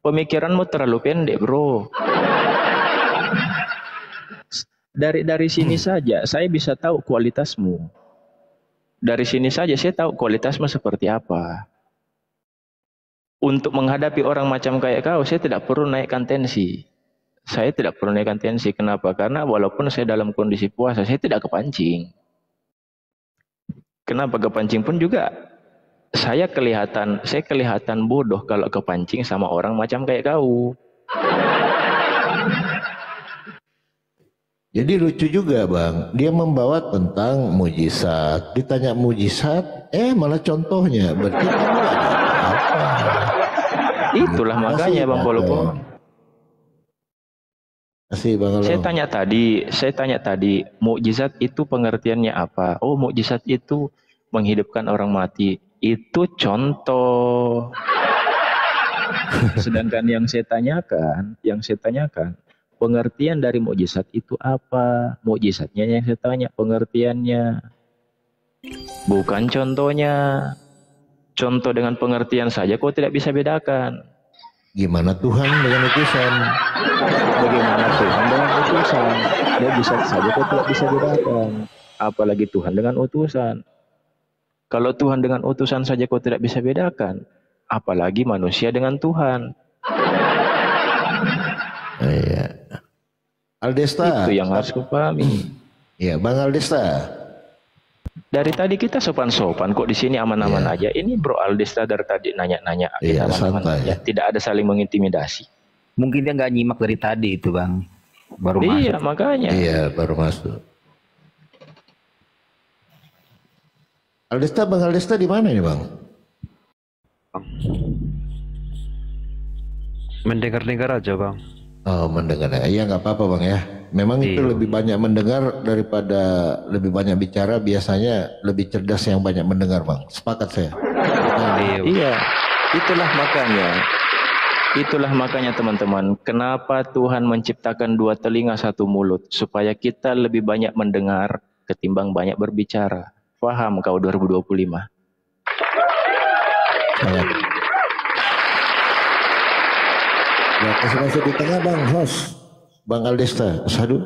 Pemikiranmu terlalu pendek, bro. Dari sini saja saya bisa tahu kualitasmu. Dari sini saja saya tahu kualitasmu seperti apa. Untuk menghadapi orang macam kayak kau, saya tidak perlu naikkan tensi. Saya tidak perlu naikkan tensi. Kenapa? Karena walaupun saya dalam kondisi puasa, saya tidak kepancing. Kenapa kepancing pun juga saya kelihatan bodoh kalau kepancing sama orang macam kayak kau. Jadi lucu juga bang, dia membawa tentang mujizat. Ditanya mujizat, malah contohnya. Berarti kan nggak ada apa-apa. Itulah makanya Bang Polopo. Kasih Bang Alo. Saya tanya tadi, mukjizat itu pengertiannya apa? Oh, mukjizat itu menghidupkan orang mati. Itu contoh. Sedangkan yang saya tanyakan, pengertian dari mukjizat itu apa? Mukjizatnya yang saya tanya, pengertiannya. Bukan contohnya. Contoh dengan pengertian saja kau tidak bisa bedakan. Gimana Tuhan dengan utusan? Bagaimana Tuhan dengan utusan? Dia bisa saja kau tidak bisa bedakan. Apalagi Tuhan dengan utusan. Kalau Tuhan dengan utusan saja kau tidak bisa bedakan, apalagi manusia dengan Tuhan. Iya. Aldesta. Itu yang harus kau pahami. Iya, Bang Aldesta. Dari tadi kita sopan-sopan kok di sini aman-aman aja. Ini Bro Aldesta dari tadi nanya-nanya kita aman-aman aja. Tidak ada saling mengintimidasi. Mungkin dia nggak nyimak dari tadi itu bang. Baru masuk. Iya makanya. Iya baru masuk. Aldesta, Bang Aldesta di mana ini Bang? Mendengar-dengar aja bang. Oh mendengar ya, iya nggak apa-apa Bang ya. Memang itu lebih banyak mendengar daripada lebih banyak bicara. Biasanya lebih cerdas yang banyak mendengar Bang. Sepakat saya. Iya, itulah makanya teman-teman. Kenapa Tuhan menciptakan dua telinga satu mulut supaya kita lebih banyak mendengar ketimbang banyak berbicara. Paham kau 2025? Ya kasih masuk di tengah Bang host. Bang Aldesta, sadu.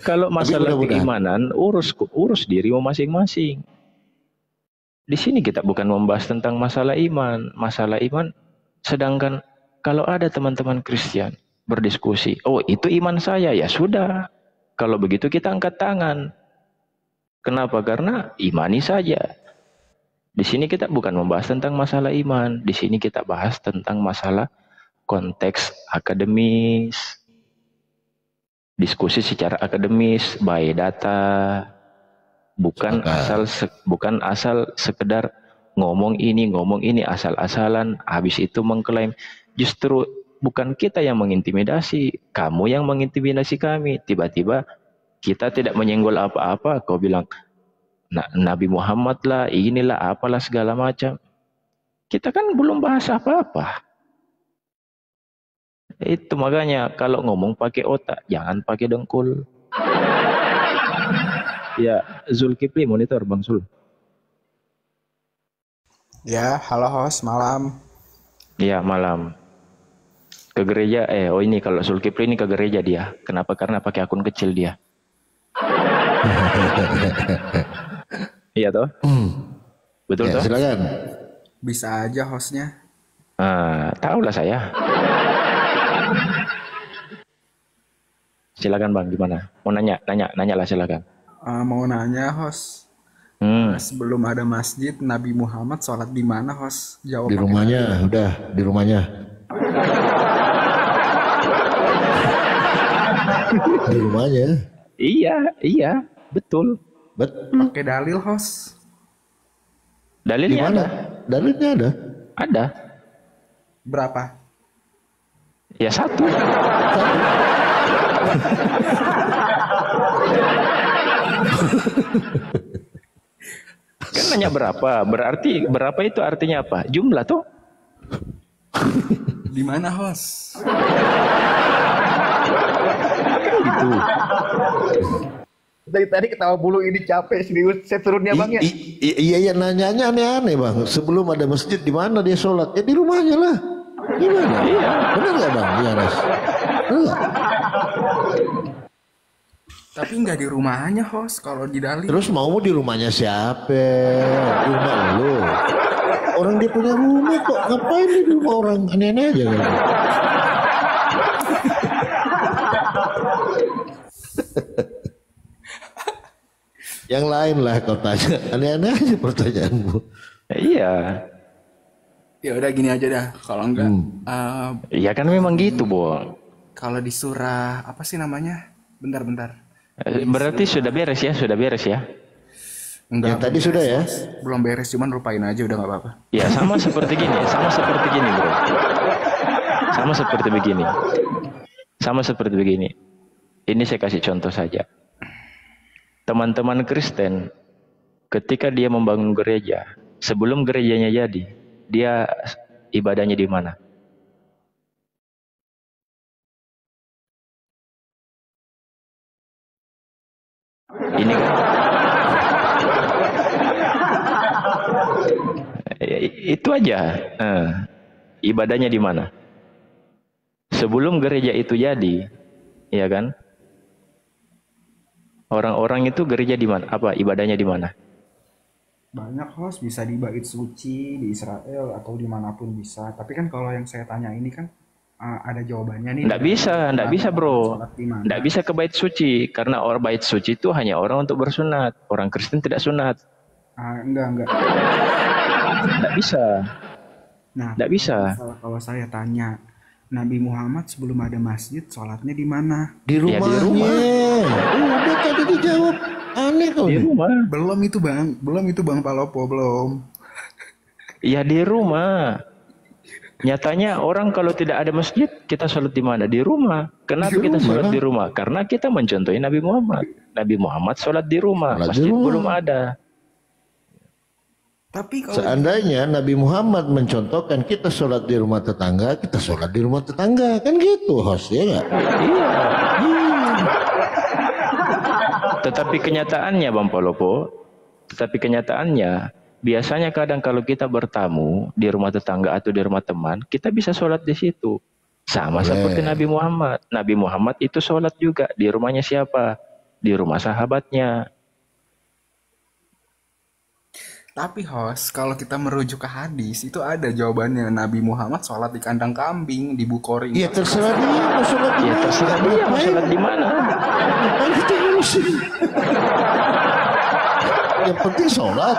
Kalau masalah keimanan, urus dirimu masing-masing. Di sini kita bukan membahas tentang masalah iman. Masalah iman, sedangkan kalau ada teman-teman Kristen berdiskusi, oh itu iman saya, ya sudah. Kalau begitu kita angkat tangan. Kenapa? Karena imani saja. Di sini kita bukan membahas tentang masalah iman. Di sini kita bahas tentang masalah konteks akademis. Diskusi secara akademis, by data. Bukan asal sekedar ngomong ini asal-asalan, habis itu mengklaim. Justru bukan kita yang mengintimidasi, kamu yang mengintimidasi kami. Tiba-tiba kita tidak menyenggol apa-apa, kau bilang Nabi Muhammad lah, inilah apalah segala macam. Kita kan belum bahas apa-apa. Itu makanya kalau ngomong pakai otak, jangan pakai dengkul. Ya, Zulkifli monitor Bang Sul. Ya, halo host, malam. Ya, malam. Ke gereja, ini kalau Zulkifli ini ke gereja dia. Kenapa? Karena pakai akun kecil dia. Iya toh? Betul toh? Silakan. Bisa aja hostnya. Tahulah saya. Silakan Bang, gimana? Mau nanya lah silakan. Mau nanya host. Sebelum ada masjid, Nabi Muhammad sholat di mana host? Jawab. Di rumahnya, udah di rumahnya. Di rumahnya. Iya, betul. Pakai dalil host. Dalilnya ada. Dalilnya ada. Ada. Berapa? Ya satu. Kan nanya berapa? Berarti berapa itu artinya apa? Jumlah tuh. Di mana host? Kan gitu. Dari tadi ketawa bulu ini capek serius. Saya turunnya Bang ya. Iya nanyanya aneh-aneh Bang. Sebelum ada masjid di mana dia sholat? Ya di rumahnya lah. Gimana? Iya. Benar nggak Bang? Iya Mas. Benar. Tapi nggak di rumahnya host. Kalau di dalil. Terus mau di rumahnya siapa? Di rumah lu. Orang dia punya rumah kok, ngapain di rumah orang, aneh-aneh aja kan. Yang lain lah kau tanya, aneh-aneh aja pertanyaanmu. Iya. Ya udah gini aja dah, kalau enggak Iya kan memang gitu, Bo. kalau di surah apa sih namanya? Bentar. Berarti sudah beres ya, Enggak. Yang tadi sudah ya? Belum beres, cuman lupain aja udah nggak apa-apa. Ya sama seperti gini, bro. Sama seperti begini. Ini saya kasih contoh saja. Teman-teman Kristen, ketika dia membangun gereja, sebelum gerejanya jadi, dia ibadahnya di mana? Ini kan itu aja. Ibadahnya di mana? Sebelum gereja itu jadi, ya kan? Orang-orang itu gereja di mana? Apa ibadahnya di mana? Banyak host, bisa di bait suci, di Israel atau dimanapun bisa. Tapi kan kalau yang saya tanya ini kan ada jawabannya nih. Nggak bisa bro. Nggak bisa ke bait suci karena orang bait suci itu hanya orang untuk bersunat. Orang Kristen tidak sunat. Enggak. Nggak bisa. Nah, nggak bisa. Kalau saya tanya, Nabi Muhammad sebelum ada masjid, sholatnya di mana? Di rumahnya. Ya, di rumah. Udah tadi dijawab. Aneh kau di nih. rumah. Belum itu bang Palopo, belum. Ya di rumah. Nyatanya orang kalau tidak ada masjid, kita sholat di mana? Di rumah. Kenapa kita sholat di rumah? Karena kita mencontohi Nabi Muhammad. Nabi Muhammad sholat di rumah. Masjid belum ada. Tapi kalau seandainya Nabi Muhammad mencontohkan kita sholat di rumah tetangga, kita sholat di rumah tetangga, kan gitu host ya nggak? Iya. Tetapi kenyataannya Bang Palopo, biasanya kadang kalau kita bertamu di rumah tetangga atau di rumah teman, kita bisa sholat di situ. Sama seperti Nabi Muhammad. Nabi Muhammad itu sholat juga di rumahnya siapa? Di rumah sahabatnya. Tapi host, kalau kita merujuk ke hadis, itu ada jawabannya. Nabi Muhammad sholat di kandang kambing, di Bukhari. Iya terserah dia mau sholat di mana. Terserah dia mau sholat di mana. Yang penting sholat.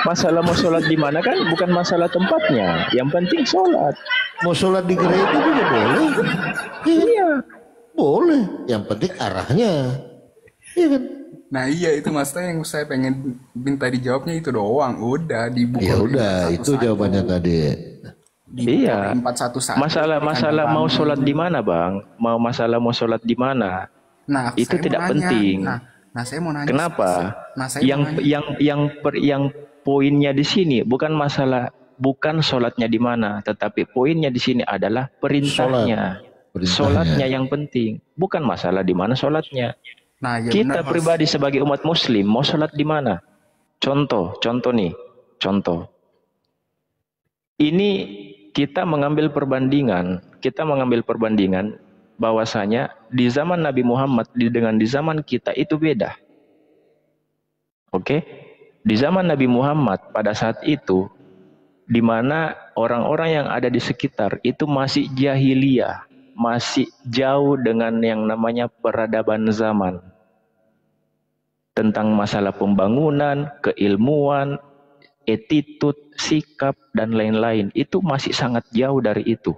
Masalah mau sholat di mana kan bukan masalah tempatnya. Yang penting sholat. Mau sholat di gereja juga boleh. Iya, boleh. Yang penting arahnya. Iya kan? Nah iya itu maksudnya yang saya pengen minta dijawabnya itu doang. Udah di Bukhari. Ya udah itu jawabannya tadi. Iya. 411. Masalah mau sholat di mana bang? Mau sholat di mana? Nah itu tidak penting. Nah saya mau nanya. Kenapa? Yang poinnya di sini bukan sholatnya di mana, tetapi poinnya di sini adalah perintahnya. Sholatnya yang penting, bukan masalah di mana sholatnya. Nah, ya kita benar, pribadi sebagai umat Muslim mau sholat di mana? Contoh. Ini kita mengambil perbandingan bahwasanya di zaman Nabi Muhammad dengan di zaman kita itu beda. Oke? Di zaman Nabi Muhammad pada saat itu di mana orang-orang yang ada di sekitar itu masih jahiliyah, masih jauh dengan yang namanya peradaban zaman. Tentang masalah pembangunan, keilmuan, attitude, sikap, dan lain-lain. Itu masih sangat jauh dari itu.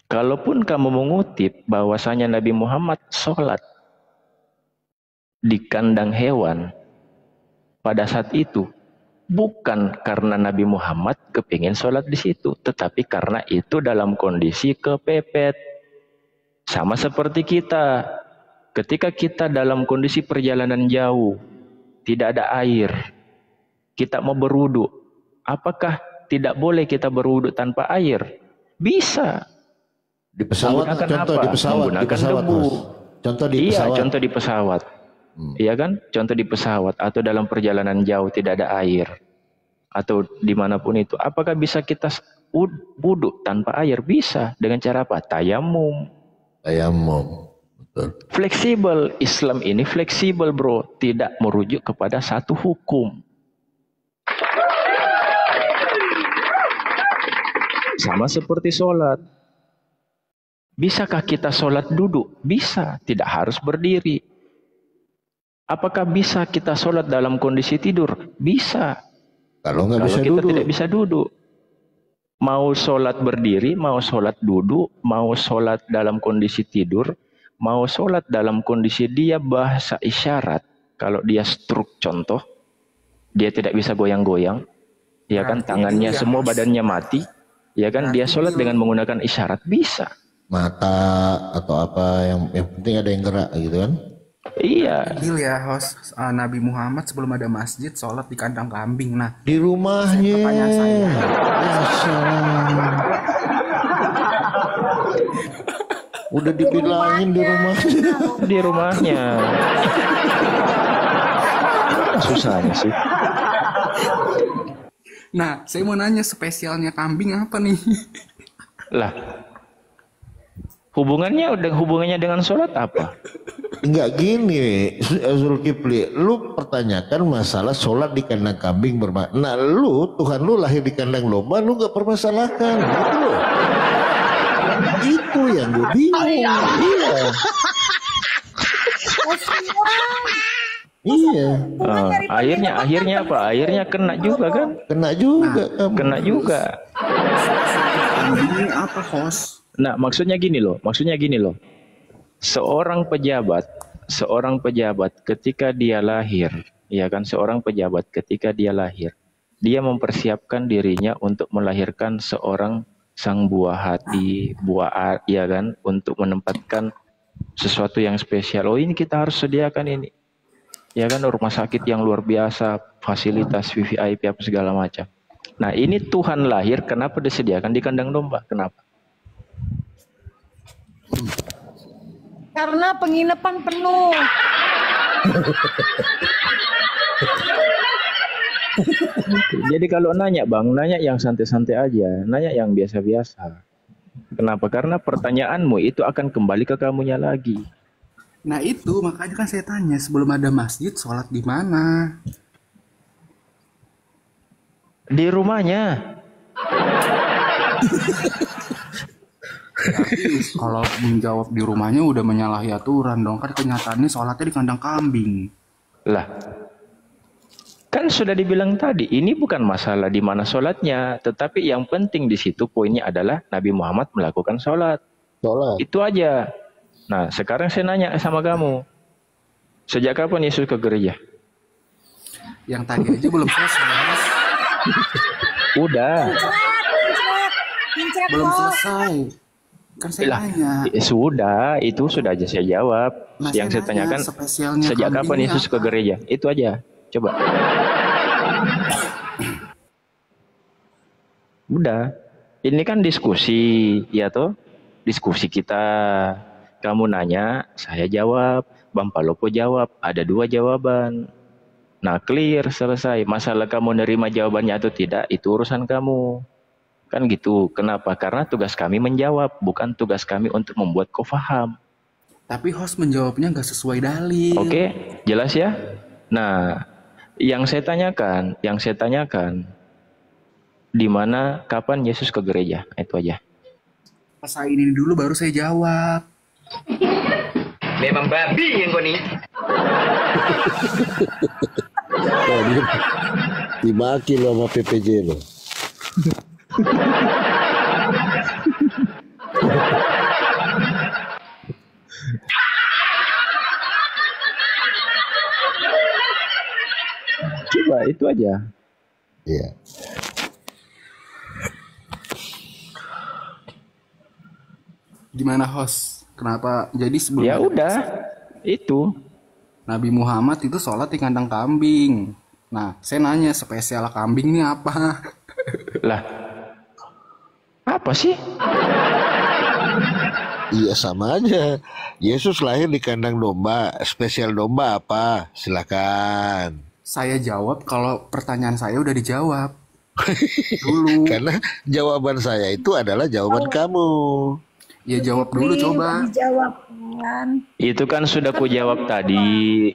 Kalaupun kamu mengutip bahwasanya Nabi Muhammad sholat di kandang hewan pada saat itu, bukan karena Nabi Muhammad kepingin sholat di situ, tetapi karena itu dalam kondisi kepepet. Sama seperti kita. Ketika kita dalam kondisi perjalanan jauh, tidak ada air, kita mau berwudu, apakah tidak boleh kita berwudu tanpa air? Bisa. Di pesawat, contoh apa? di pesawat, Menggunakan debu. Contoh di pesawat. Iya, contoh di pesawat. Iya kan? Contoh di pesawat atau dalam perjalanan jauh tidak ada air atau dimanapun itu. Apakah bisa kita wudu tanpa air? Bisa. Dengan cara apa? Tayamum. Fleksibel. Islam ini fleksibel bro. Tidak merujuk kepada satu hukum. Sama seperti sholat. Bisakah kita sholat duduk? Bisa, tidak harus berdiri. Apakah bisa kita sholat dalam kondisi tidur? Bisa. Kalau nggak bisa Kalau kita duduk. tidak bisa duduk. Mau sholat berdiri, mau sholat duduk, mau sholat dalam kondisi tidur, mau sholat dalam kondisi dia bahasa isyarat. Kalau dia stroke contoh, dia tidak bisa goyang-goyang, ya kan, Berarti tangannya ini ya, semua Mas. badannya mati, ya kan, dia Berarti sholat ini- dengan menggunakan isyarat, bisa. Mata atau apa yang penting ada yang gerak gitu kan. Iya, Deal ya host. Nabi Muhammad sebelum ada masjid sholat di kandang kambing. Nah, Di rumahnya. pertanyaan saya. Ya salam. Udah dibilangin di rumahnya. di rumahnya. Susahnya sih. Nah, saya mau nanya spesialnya kambing apa nih? Lah, hubungannya dengan sholat apa? Enggak gini, Zulkifli, lu pertanyakan masalah sholat di kandang kambing bermakna. Nah, Tuhan lu lahir di kandang domba, lu nggak permasalahkan, gitu loh. Itu yang gue bingung. Iya. Iya, Akhirnya apa? Akhirnya kena juga kan? kena juga kamu. Kena juga. Kambing ini apa host? Nah, maksudnya gini loh. Seorang pejabat ketika dia lahir, ya kan, dia mempersiapkan dirinya untuk melahirkan seorang sang buah hati, ya kan, untuk menempatkan sesuatu yang spesial. Oh, ini kita harus sediakan ini. Ya kan, rumah sakit yang luar biasa, fasilitas VVIP apa segala macam. Nah, ini Tuhan lahir, kenapa disediakan di kandang domba? Kenapa? Karena penginapan penuh. Jadi kalau nanya bang, nanya yang santai-santai aja, nanya yang biasa-biasa. Kenapa? Karena pertanyaanmu itu akan kembali ke kamunya lagi. Nah itu makanya kan saya tanya sebelum ada masjid sholat di mana? Di rumahnya. Kalau menjawab di rumahnya udah menyalahi aturan dong, kan kenyataannya sholatnya di kandang kambing. Lah, kan sudah dibilang tadi, ini bukan masalah di mana sholatnya, tetapi yang penting di situ poinnya adalah Nabi Muhammad melakukan sholat. Itu aja. Nah, sekarang saya nanya sama kamu, sejak kapan Yesus ke gereja? Yang tadi aja belum selesai. Udah. Belum selesai. Kan saya Lah, tanya. sudah, itu sudah aja saya jawab. Nah, Yang saya nanya tanyakan, spesialnya sejak kapan kambingnya Yesus ke apa? gereja? Itu aja. Coba. Udah. Ini kan diskusi, ya toh? Diskusi kita. Kamu nanya, saya jawab. Bang Palopo jawab. Ada 2 jawaban. Nah, clear, selesai. Masalah kamu nerima jawabannya atau tidak, itu urusan kamu. Kan gitu. Kenapa? Karena tugas kami menjawab, bukan tugas kami untuk membuat kau paham. Tapi host menjawabnya nggak sesuai dalil. Oke, jelas ya? Nah, yang saya tanyakan, di mana, kapan Yesus ke gereja? Itu aja. Selesai ini dulu baru saya jawab. Memang babi yang kau nih. Oh, dimaki lo sama PPJ lo. Coba, itu aja. Iya. Gimana host? Kenapa? Jadi sebelum Ya ada udah, itu. Nabi Muhammad itu sholat di kandang kambing. Nah, saya nanya spesial kambing ini apa? Lah, apa sih? Iya sama aja. Yesus lahir di kandang domba. Spesial domba apa? Silakan. Saya jawab kalau pertanyaan saya udah dijawab. Dulu. Karena jawaban saya itu adalah jawaban kamu. Ya jawab dulu coba. Dijawab kan. Itu kan sudah ku jawab tadi.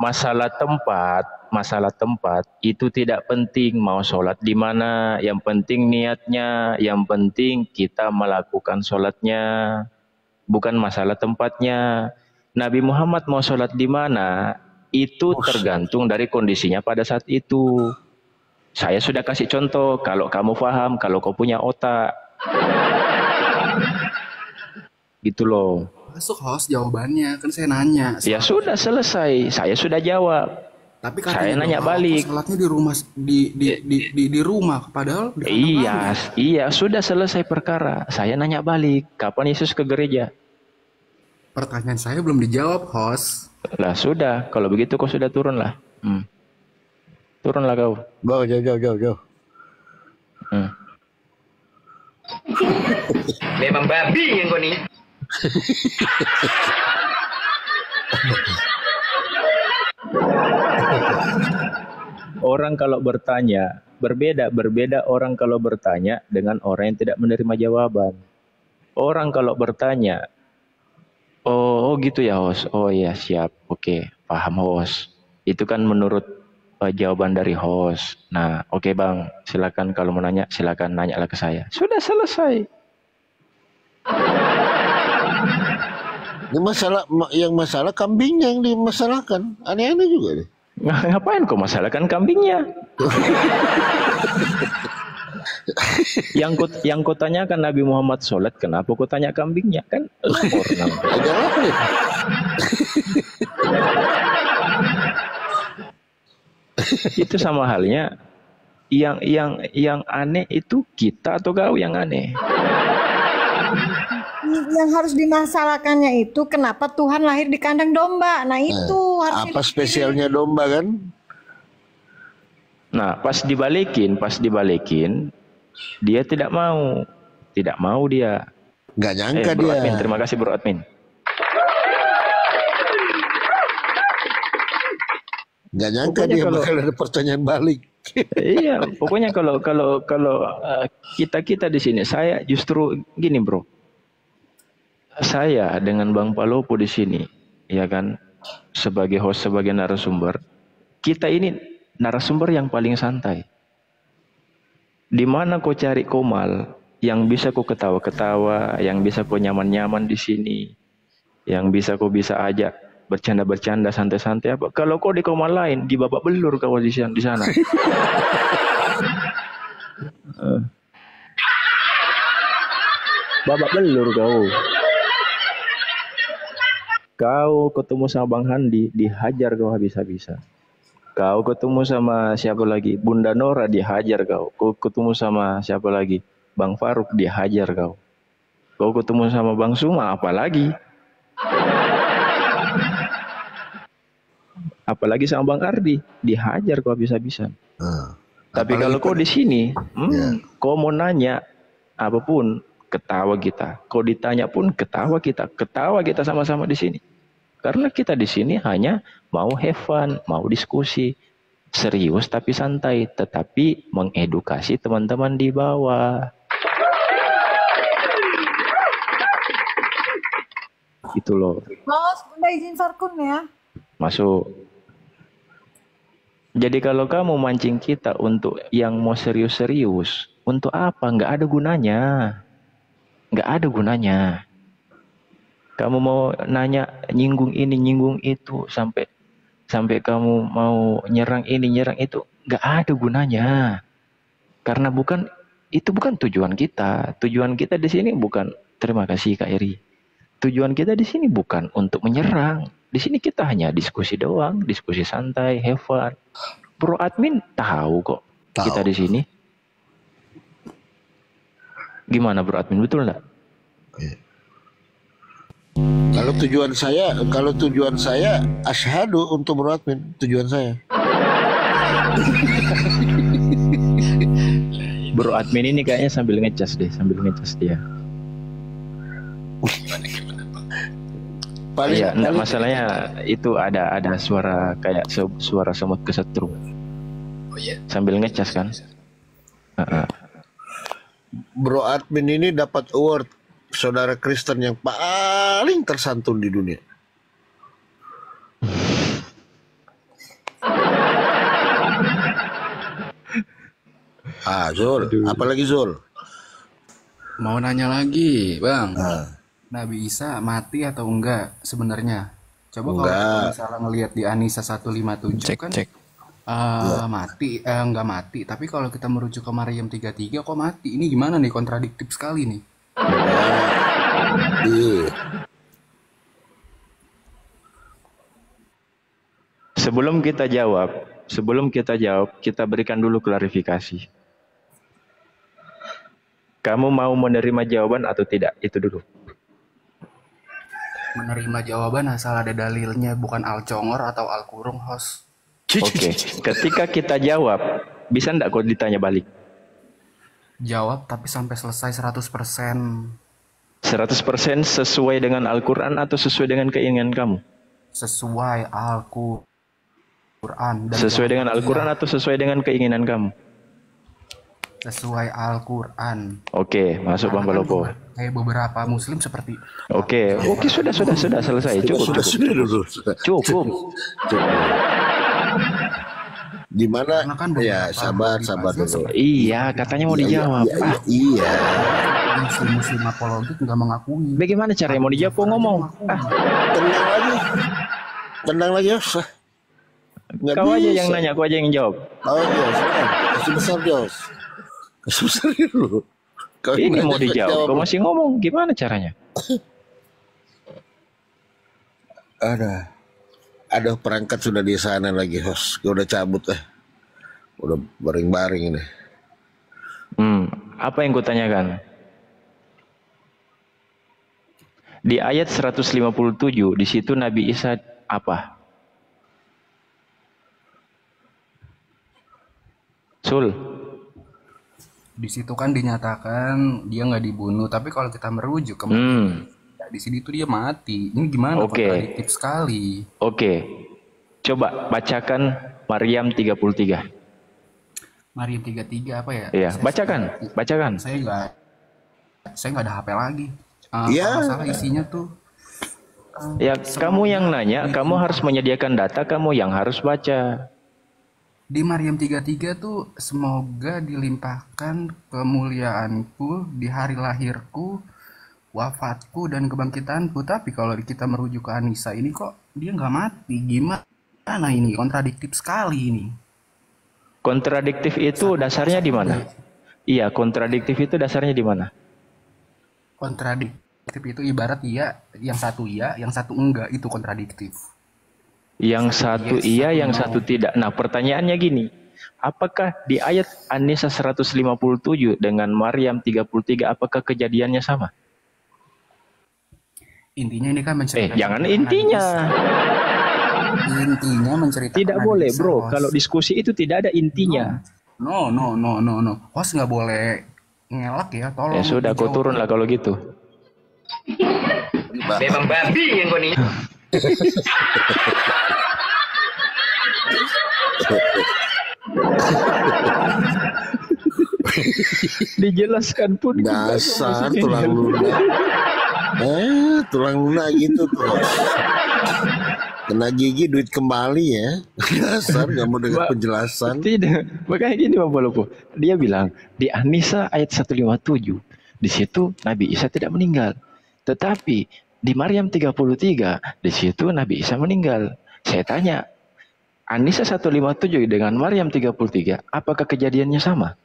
masalah tempat itu tidak penting mau sholat di mana, yang penting niatnya, yang penting kita melakukan sholatnya, bukan masalah tempatnya. Nabi Muhammad mau sholat di mana itu tergantung dari kondisinya pada saat itu. Saya sudah kasih contoh, kalau kamu paham, kalau kau punya otak, gitu loh. Masuk host jawabannya, kan saya nanya. Ya sudah selesai, saya sudah jawab. Tapi Saya nanya dong, balik. Sholatnya di rumah, di rumah, padahal di kandang banteng. Iya, sudah selesai perkara. Saya nanya balik, kapan Yesus ke gereja? Pertanyaan saya belum dijawab, host. Lah sudah, kalau begitu kau sudah turun lah. Turunlah kau. Jauh. Memang babi yang kau nih. Orang kalau bertanya, berbeda orang kalau bertanya dengan orang yang tidak menerima jawaban. Orang kalau bertanya, oh gitu ya host, oh ya siap, oke, paham host. Itu kan menurut jawaban dari host. Nah, oke bang, silakan kalau mau nanya, silakan nanyalah ke saya. Sudah selesai. Ini masalah kambingnya yang dimasalahkan. Aneh-aneh juga deh. Ngapain kau masalahkan kambingnya? yang kau tanyakan Nabi Muhammad sholat, kenapa kau tanya kambingnya? Kan orang. Itu sama halnya yang aneh itu kita atau kau yang aneh? Yang harus dimasalahkannya itu kenapa Tuhan lahir di kandang domba. Nah itu harus apa spesialnya domba kan? Nah pas dibalikin dia tidak mau dia. Nggak nyangka Bro dia. Admin, terima kasih Bro Admin. Nggak nyangka Pokoknya dia kalau- bakal ada pertanyaan balik. Iya, pokoknya kalau kita di sini, saya justru gini bro, saya dengan Bang Palopo di sini, ya kan, sebagai host, sebagai narasumber, kita ini narasumber yang paling santai. Di mana kau cari Komal yang bisa kau ketawa-ketawa, yang bisa kau nyaman-nyaman di sini, yang bisa kau bisa ajak bercanda-bercanda santai-santai apa? Kalau kau di Komal lain, di babak belur kau di sana. Babak belur kau. Kau ketemu sama Bang Handi, dihajar kau habis-habisan. Kau ketemu sama siapa lagi? Bunda Nora, dihajar kau. Kau ketemu sama siapa lagi? Bang Faruk, dihajar kau. Kau ketemu sama Bang Suma, apalagi? Apalagi sama Bang Ardi, dihajar kau habis-habisan. Tapi kalau kau di sini, kau mau nanya apapun, ketawa kita. Kau ditanya pun ketawa kita sama-sama di sini. Karena kita di sini hanya mau have fun, mau diskusi, serius tapi santai, tetapi mengedukasi teman-teman di bawah. Itu loh. Bos, Bunda izin Farkun ya. Masuk. Jadi kalau kamu mancing kita untuk yang mau serius-serius, untuk apa? Nggak ada gunanya. Nggak ada gunanya. Kamu mau nanya nyinggung ini, nyinggung itu, sampai kamu mau nyerang ini, nyerang itu, nggak ada gunanya. Karena itu bukan tujuan kita. Tujuan kita di sini bukan, terima kasih Kak Eri. Tujuan kita di sini bukan untuk menyerang. Di sini kita hanya diskusi doang, diskusi santai, have fun. Bro Admin tahu kok kita di sini. Gimana Bro Admin, betul nggak? Kalau tujuan saya asyhadu untuk Bro Admin, tujuan saya. Bro Admin ini kayaknya sambil ngecas dia. Iya, enggak, masalahnya itu ada suara kayak suara semut kesetrum. Oh iya. Sambil ngecas kan. Bro Admin ini dapat award saudara Kristen yang paling tersantun di dunia. Zul, apalagi Zul? Mau nanya lagi, Bang. Ah. Nabi Isa mati atau enggak sebenarnya? Coba kalau Enggak. kita misalnya ngelihat di An-Nisa 157 kan mati, enggak mati. Tapi kalau kita merujuk ke Maryam 33 kok mati? Ini gimana nih, kontradiktif sekali nih. Iya. Sebelum kita jawab, kita berikan dulu klarifikasi. Kamu mau menerima jawaban atau tidak? Itu dulu. Menerima jawaban asal ada dalilnya, bukan Al-Congor atau Al-Kurung, host. Oke, ketika kita jawab, bisa enggak kau ditanya balik? Jawab tapi sampai selesai 100%. 100% sesuai dengan Al-Quran atau sesuai dengan keinginan kamu? Sesuai Al-Quran. Sesuai dengan Al-Quran atau sesuai dengan keinginan kamu? Sesuai Al-Quran. Oke, masuk Bang Palopo. Kayak beberapa muslim seperti Oke, sudah selesai. Cukup. Gimana? Karena kan Ya, sabar dulu. Iya, katanya mau dijawab. Iya. Muslim apologit nggak mengakui. Bagaimana caranya mau dijawab? Ngomong. Tenang lagi, Jos. Nggak Kau aja bisa. yang nanya, kau aja yang jawab. Oh iya, sebentar. Kasih besar, Jos. Kasih besar dulu. Kau Ini nanya, mau dijawab, kau masih ngomong. Gimana caranya? Ada perangkat sudah di sana lagi, host. Gue udah cabut udah baring-baring ini. Apa yang kau tanyakan? Di ayat 157, di situ Nabi Isa apa? Sul. Di situ kan dinyatakan dia nggak dibunuh, tapi kalau kita merujuk ke di sini tuh dia mati. Ini gimana? Oke. Kontradiktif sekali. Oke. Coba bacakan Maryam 33. Maryam 33 apa ya? Iya, bacakan. Saya nggak ada HP lagi. Iya. Kalau salah isinya tuh. Ya, kamu yang nanya, kamu harus menyediakan data, kamu yang harus baca. Di Maryam 33 tuh, semoga dilimpahkan kemuliaanku di hari lahirku, wafatku, dan kebangkitanku. Tapi kalau kita merujuk ke An-Nisa ini kok dia nggak mati. Gimana ini? Kontradiktif sekali ini. Kontradiktif itu dasarnya di mana? Iya, kontradiktif itu dasarnya di mana? Kontradiktif itu ibarat yang satu enggak, itu kontradiktif. Yang satu iya, yang satu tidak. Nah, pertanyaannya gini. Apakah di ayat An-Nisa 157 dengan Maryam 33 apakah kejadiannya sama? Intinya ini kan menceritakan. Jangan intinya. Intinya menceritakan. Tidak boleh, Bro. Kalau diskusi itu tidak ada intinya. No. Host nggak boleh ngelak ya, tolong. Ya sudah, kau turun lah kalau gitu. Memang babi yang kau nih. Dijelaskan pun dasar tulang lunak. Tulang lunak gitu tuh. Kena gigi duit kembali ya. Dasar gak mau dengar penjelasan. Tidak. Makanya gini Bang Palopo. Dia bilang di An-Nisa ayat 157. Di situ Nabi Isa tidak meninggal. Tetapi di Maryam 33 di situ Nabi Isa meninggal. Saya tanya, An-Nisa 157 dengan Maryam 33, apakah kejadiannya sama?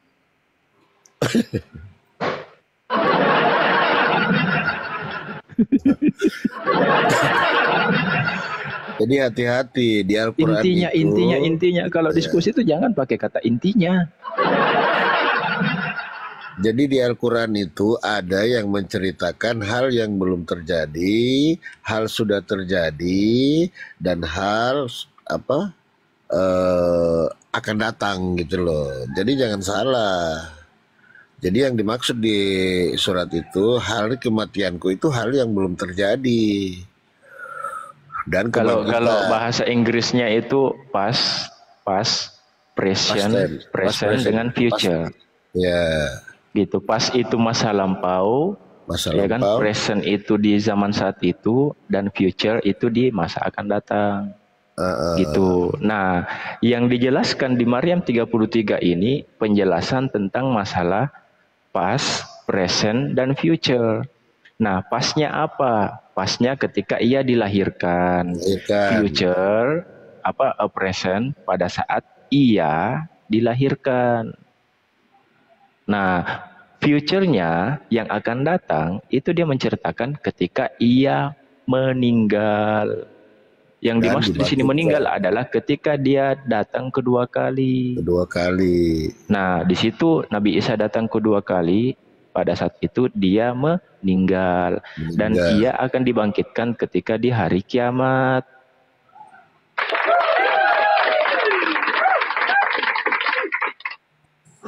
Jadi hati-hati di Al-Quran Intinya kalau diskusi itu jangan pakai kata intinya. Jadi di Al-Quran itu ada yang menceritakan hal yang belum terjadi, hal sudah terjadi, dan hal akan datang gitu loh. Jadi jangan salah. Jadi yang dimaksud di surat itu hal kematianku itu hal yang belum terjadi. Dan kalau bahasa Inggrisnya itu past, present dengan future. Ya. Gitu. Past itu masa lampau, ya kan? Present itu di zaman saat itu, dan future itu di masa akan datang. Gitu. Nah, yang dijelaskan di Maryam 33 ini penjelasan tentang masalah past, present, dan future. Nah, pasnya apa? Pasnya ketika ia dilahirkan. Future present pada saat ia dilahirkan. Nah, future-nya yang akan datang itu dia menceritakan ketika ia meninggal. Yang dimaksud di sini meninggal adalah ketika dia datang kedua kali. Nah, di situ Nabi Isa datang kedua kali. Pada saat itu dia meninggal. Dan ia akan dibangkitkan ketika di hari kiamat.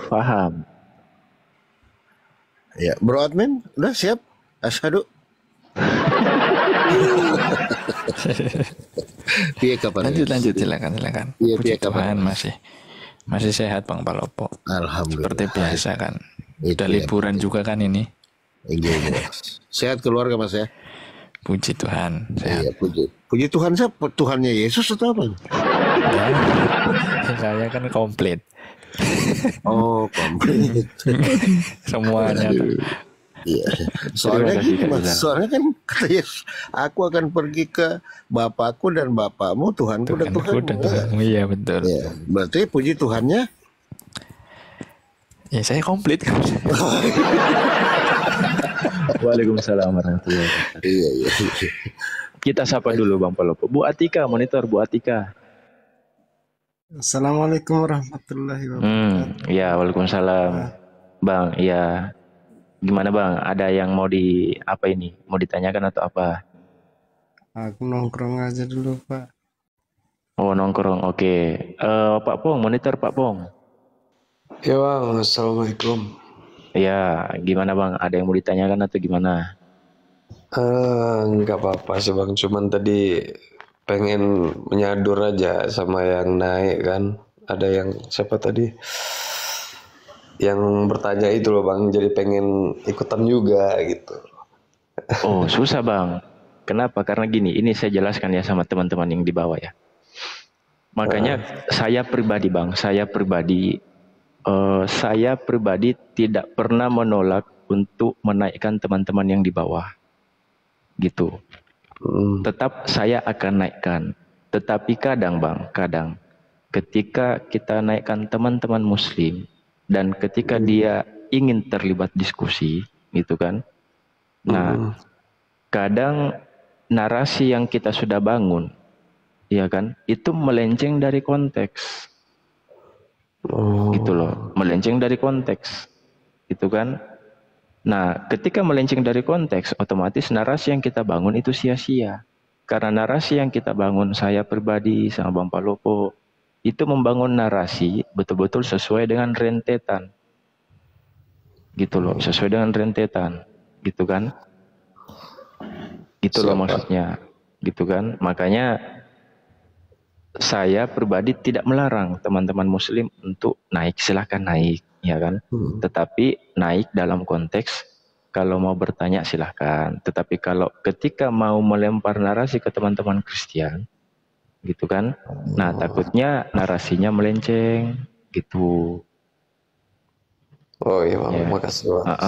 Paham? Ya, Bro Admin, udah siap? Asyhadu. Lanjut, silakan. Puji Tuhan masih sehat Bang Palopo. Alhamdulillah. Seperti biasa kan. Udah liburan juga kan ini. Iya. Sehat keluarga Mas ya. Puji Tuhan. Sehat. Iya, puji Tuhan siapa? Tuhannya Yesus atau apa? Ya, saya kan komplit. Oh, komplit. Semuanya. Iya. Soalnya kan kata Yesus, aku akan pergi ke Bapakku dan Bapakmu, Tuhanku dan Tuhanmu. Iya, betul. Ya, berarti puji Tuhannya. Ya, saya komplit kan. Waalaikumsalam warahmatullahi wabarakatuh. Iya. Kita sapa dulu Bang Palopo. Bu Atika, monitor Bu Atika. Assalamualaikum warahmatullahi wabarakatuh. Ya, waalaikumsalam. Bang, ya. Gimana Bang? Ada yang mau mau ditanyakan atau apa? Aku nongkrong aja dulu, Pak. Oh, nongkrong. Oke. Pak Pong, monitor Pak Pong. Ya Bang, Assalamualaikum. Ya, gimana Bang? Ada yang mau ditanyakan atau gimana? Enggak apa-apa sih Bang, cuman tadi pengen menyadur aja sama yang naik kan. Ada yang siapa tadi? Yang bertanya itu loh Bang, jadi pengen ikutan juga gitu. Oh, susah Bang. Kenapa? Karena gini, ini saya jelaskan ya sama teman-teman yang di bawah ya. Makanya saya pribadi Bang, saya pribadi tidak pernah menolak untuk menaikkan teman-teman yang di bawah. Gitu. Tetap saya akan naikkan. Tetapi kadang Bang, ketika kita naikkan teman-teman muslim dan ketika dia ingin terlibat diskusi, gitu kan. Nah, kadang narasi yang kita sudah bangun, ya kan, itu melenceng dari konteks. Gitu loh, melenceng dari konteks. Gitu kan. Nah, ketika melenceng dari konteks, otomatis narasi yang kita bangun itu sia-sia. Karena narasi yang kita bangun, saya pribadi sama Bang Palopo, itu membangun narasi betul-betul sesuai dengan rentetan. Gitu loh, sesuai dengan rentetan. Gitu kan. Gitu loh maksudnya. Gitu kan. Makanya saya pribadi tidak melarang teman-teman muslim untuk naik, silahkan naik. Ya kan, tetapi naik dalam konteks kalau mau bertanya silahkan, tetapi kalau ketika mau melempar narasi ke teman-teman Kristen, gitu kan, nah takutnya narasinya melenceng, gitu. Oh iya, makasih Bang.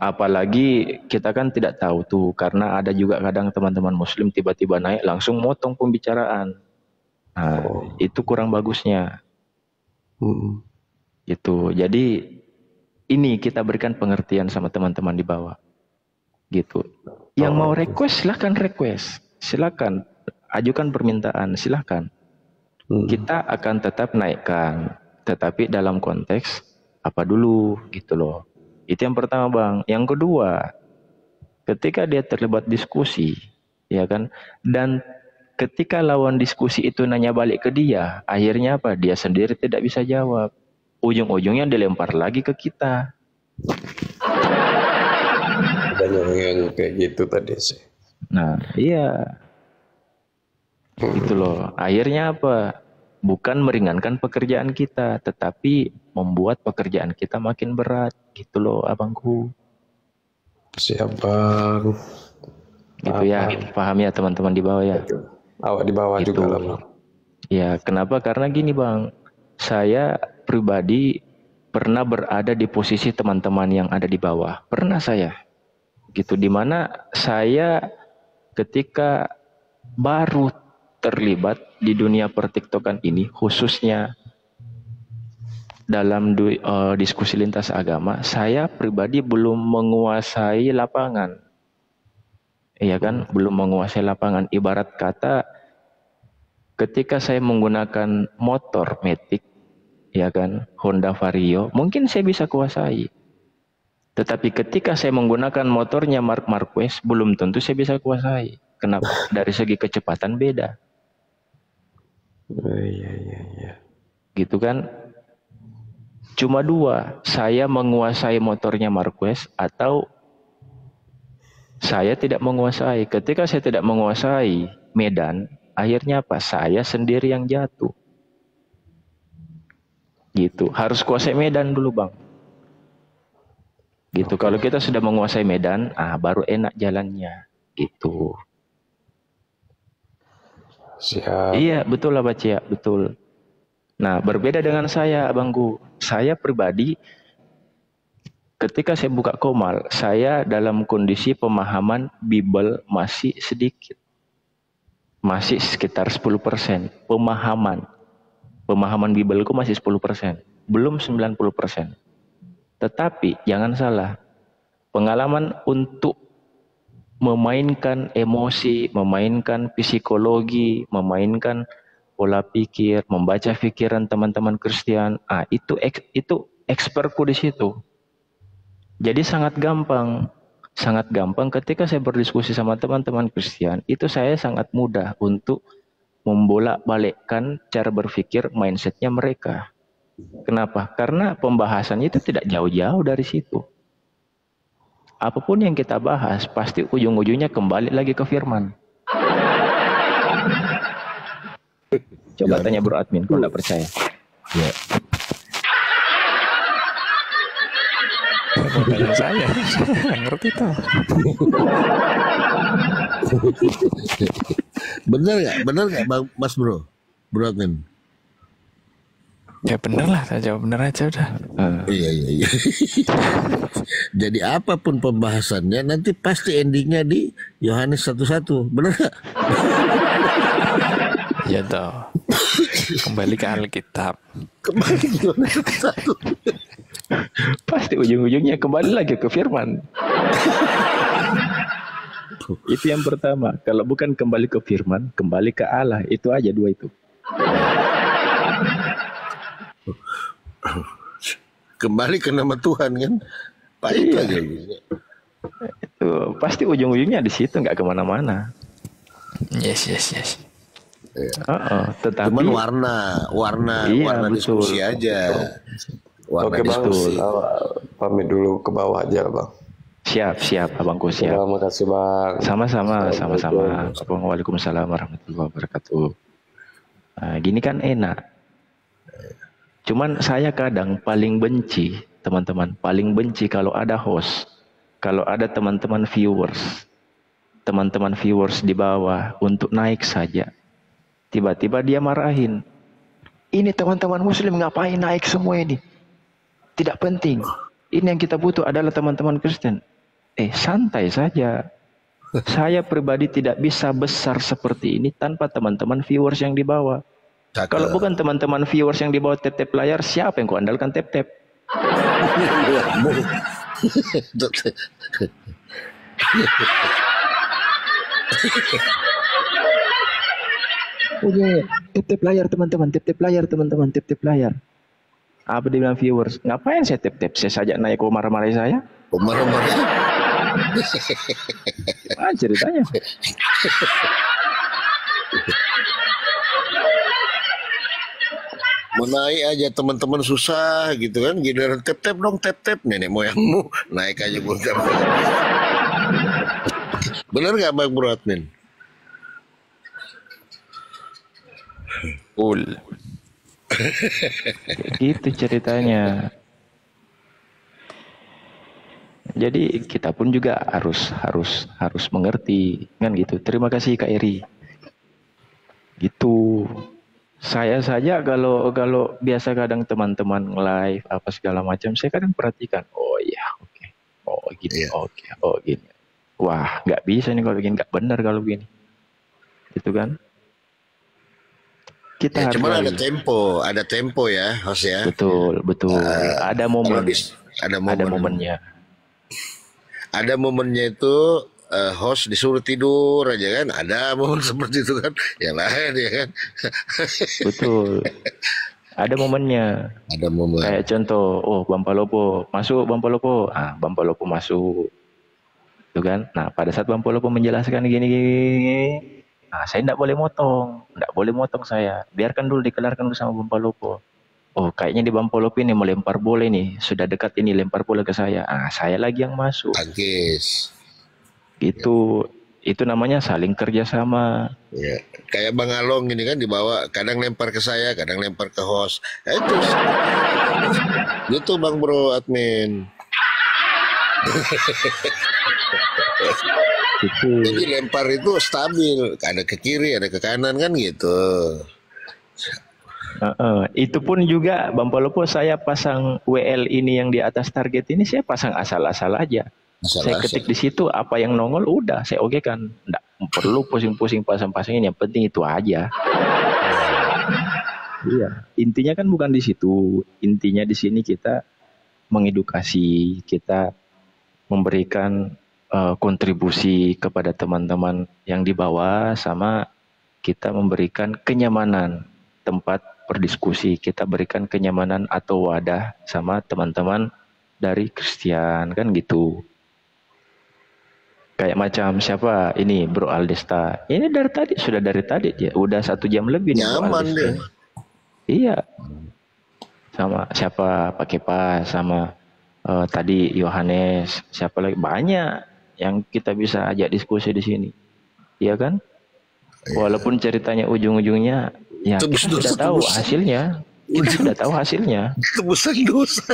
Apalagi kita kan tidak tahu tuh, karena ada juga kadang teman-teman muslim tiba-tiba naik langsung motong pembicaraan, nah itu kurang bagusnya. Gitu. Jadi ini kita berikan pengertian sama teman-teman di bawah. Gitu. Yang mau request silakan ajukan permintaan, silakan. Kita akan tetap naikkan, tetapi dalam konteks apa dulu, gitu loh. Itu yang pertama Bang. Yang kedua, ketika dia terlibat diskusi, ya kan, dan ketika lawan diskusi itu nanya balik ke dia, akhirnya apa? Dia sendiri tidak bisa jawab. Ujung-ujungnya dilempar lagi ke kita. Banyak yang kayak gitu tadi sih. Nah, iya. Gitu loh. Akhirnya apa? Bukan meringankan pekerjaan kita, tetapi membuat pekerjaan kita makin berat. Gitu loh, abangku. Siap Bang. Gitu ya. Paham ya teman-teman di bawah ya? Awak di bawah gitu juga lah Bang. Ya, kenapa? Karena gini Bang, saya pribadi pernah berada di posisi teman-teman yang ada di bawah. Pernah saya, gitu. Dimana saya ketika baru terlibat di dunia pertiktokan ini, khususnya dalam diskusi lintas agama, saya pribadi belum menguasai lapangan. Iya kan, belum menguasai lapangan. Ibarat kata, ketika saya menggunakan motor Matic, ya kan, Honda Vario, mungkin saya bisa kuasai. Tetapi ketika saya menggunakan motornya Marc Marquez, belum tentu saya bisa kuasai. Kenapa? Dari segi kecepatan beda. Iya. Gitu kan? Cuma dua, saya menguasai motornya Marquez atau saya tidak menguasai. Ketika saya tidak menguasai medan, akhirnya apa? Saya sendiri yang jatuh. Gitu. Harus kuasai medan dulu Bang. Gitu. Kalau kita sudah menguasai medan, baru enak jalannya. Gitu. Siap. Iya, betul lah Bacia, betul. Nah, berbeda dengan saya, Abangku. Saya pribadi, ketika saya buka Komal, saya dalam kondisi pemahaman Bible masih sedikit. Masih sekitar 10%. Pemahaman Bibelku masih 10%. Belum 90%. Tetapi, jangan salah. Pengalaman untuk memainkan emosi, memainkan psikologi, memainkan pola pikir, membaca pikiran teman-teman Kristen, itu expertku di situ. Jadi sangat gampang ketika saya berdiskusi sama teman-teman Kristen, itu saya sangat mudah untuk membolak-balikkan cara berpikir mindsetnya mereka. Kenapa? Karena pembahasannya itu tidak jauh-jauh dari situ. Apapun yang kita bahas, pasti ujung-ujungnya kembali lagi ke firman. Coba tanya Bro Admin, kalau nggak percaya. Ya. Tanya saya, ngerti tuh. Bener nggak Mas Bro Admin? Ya bener lah, saya jawab bener aja udah. Iya. Jadi apapun pembahasannya nanti pasti endingnya di Yohanes 1:1, bener nggak? Ya toh. Kembali ke Alkitab. Kembali ke Yohanes 1:1. Pasti ujung-ujungnya kembali lagi ke firman. Itu yang pertama. Kalau bukan kembali ke firman, kembali ke Allah. Itu aja dua itu. Kembali ke nama Tuhan kan, baik aja. Itu pasti ujung-ujungnya di situ, nggak kemana-mana. Yes. Tetapi cuman warna diskusi aja. Oke Bang, pamit dulu ke bawah aja Bang. Siap Abangku, siap. Terima kasih Bang. Sama-sama. Waalaikumsalam warahmatullahi wabarakatuh. Gini kan enak. Cuman saya kadang paling benci, teman-teman, kalau ada host, kalau ada teman-teman viewers di bawah untuk naik saja. Tiba-tiba dia marahin. Ini teman-teman muslim ngapain naik semua ini? Tidak penting. Ini yang kita butuh adalah teman-teman Kristen. Santai saja. Saya pribadi tidak bisa besar seperti ini tanpa teman-teman viewers yang di bawah. Kalau bukan teman-teman viewers yang di bawah tap-tap layar, siapa yang kuandalkan tap-tap? Tap-tap layar teman-teman, tap-tap layar. Apa dia bilang viewers? Ngapain saya tap-tap? Saya saja naik ke marah-marah saya. Marah-marah. Ceritanya. Mau naik aja teman-teman susah gitu kan, giliran tap-tap dong, tap-tap nenek moyangmu naik aja gue nggak. Bener nggak Bang Bro Admin? Gitu ceritanya. Jadi kita pun juga harus mengerti kan gitu. Terima kasih Kak Eri. Gitu. Saya saja kalau kalau biasa kadang teman-teman live apa segala macam, saya kadang perhatikan. Oh iya, oke. Oh gini, oke. Oh gini. Wah, nggak bisa nih kalau begini, nggak benar kalau begini. Gitu kan? Kita Ya, cuman hargai. ada tempo ya, host ya. Betul, betul. Ada momen. Ada Ada momennya. Ada momennya itu host disuruh tidur aja kan, ada momen seperti itu kan, yang lain ya kan. Betul. Ada momennya. Ada momen. Kayak contoh, oh Bang Palopo masuk, Bang Palopo. Ah, Bang Palopo masuk. Itu kan. Nah, pada saat Bang Palopo menjelaskan gini, nah saya tidak boleh motong saya. Biarkan dulu dikelarkan dulu sama Bang Palopo. Oh, kayaknya di Bang Palopo ini melempar bola nih, sudah dekat ini lempar bola ke saya. Ah, saya lagi yang masuk. Tangkis. Itu namanya saling kerjasama. Ya, kayak Bang Along ini kan dibawa, kadang lempar ke saya, kadang lempar ke host. Itu gitu Bang Bro admin. Jadi lempar itu stabil, ada ke kiri, ada ke kanan kan gitu. Itu pun juga Bang Palopo, saya pasang WL ini yang di atas target ini, saya pasang asal-asal aja. Saya ketik di situ apa yang nongol udah saya oke kan, nggak perlu pusing-pusing pasang-pasangin, yang penting itu aja. Iya, intinya kan bukan di situ. Intinya di sini kita mengedukasi, kita memberikan kontribusi kepada teman-teman yang di bawah, sama kita memberikan kenyamanan tempat berdiskusi, kita berikan kenyamanan atau wadah sama teman-teman dari Kristen kan gitu. Kayak macam siapa ini Bro Aldesta, ini dari tadi ya, udah 1 jam lebih nih Bro Aldesta. Deh. Iya, sama siapa Pak Kepa, sama tadi Yohanes, siapa lagi, banyak yang kita bisa ajak diskusi di sini, iya kan? Walaupun ceritanya ujung-ujungnya ya kita sudah tahu hasilnya, Tebusan dosa.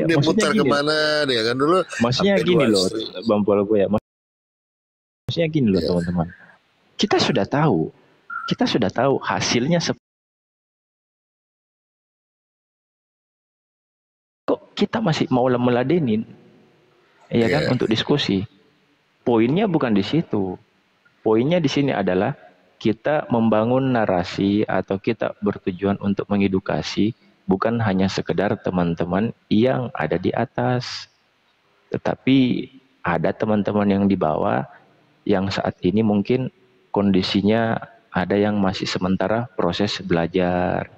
Dia putar kemana dia kan dulu. Maksudnya gini loh, Bang Palopo ya. Maksudnya gini loh teman-teman. Kita sudah tahu hasilnya. Kok kita masih mau meladenin? Iya kan, untuk diskusi. Poinnya bukan di situ. Poinnya di sini adalah kita membangun narasi atau kita bertujuan untuk mengedukasi, bukan hanya sekedar teman-teman yang ada di atas, tetapi ada teman-teman yang di bawah yang saat ini mungkin kondisinya ada yang masih sementara proses belajar,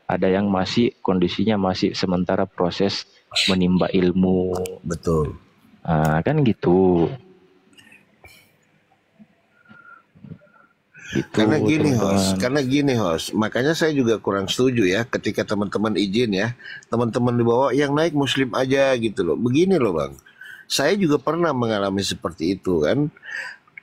ada yang masih kondisinya masih sementara proses menimba ilmu. Betul. Nah, kan gitu. Karena gini host, makanya saya juga kurang setuju ya ketika teman-teman izin ya, teman-teman di bawah yang naik muslim aja gitu loh. Begini loh Bang, saya juga pernah mengalami seperti itu kan.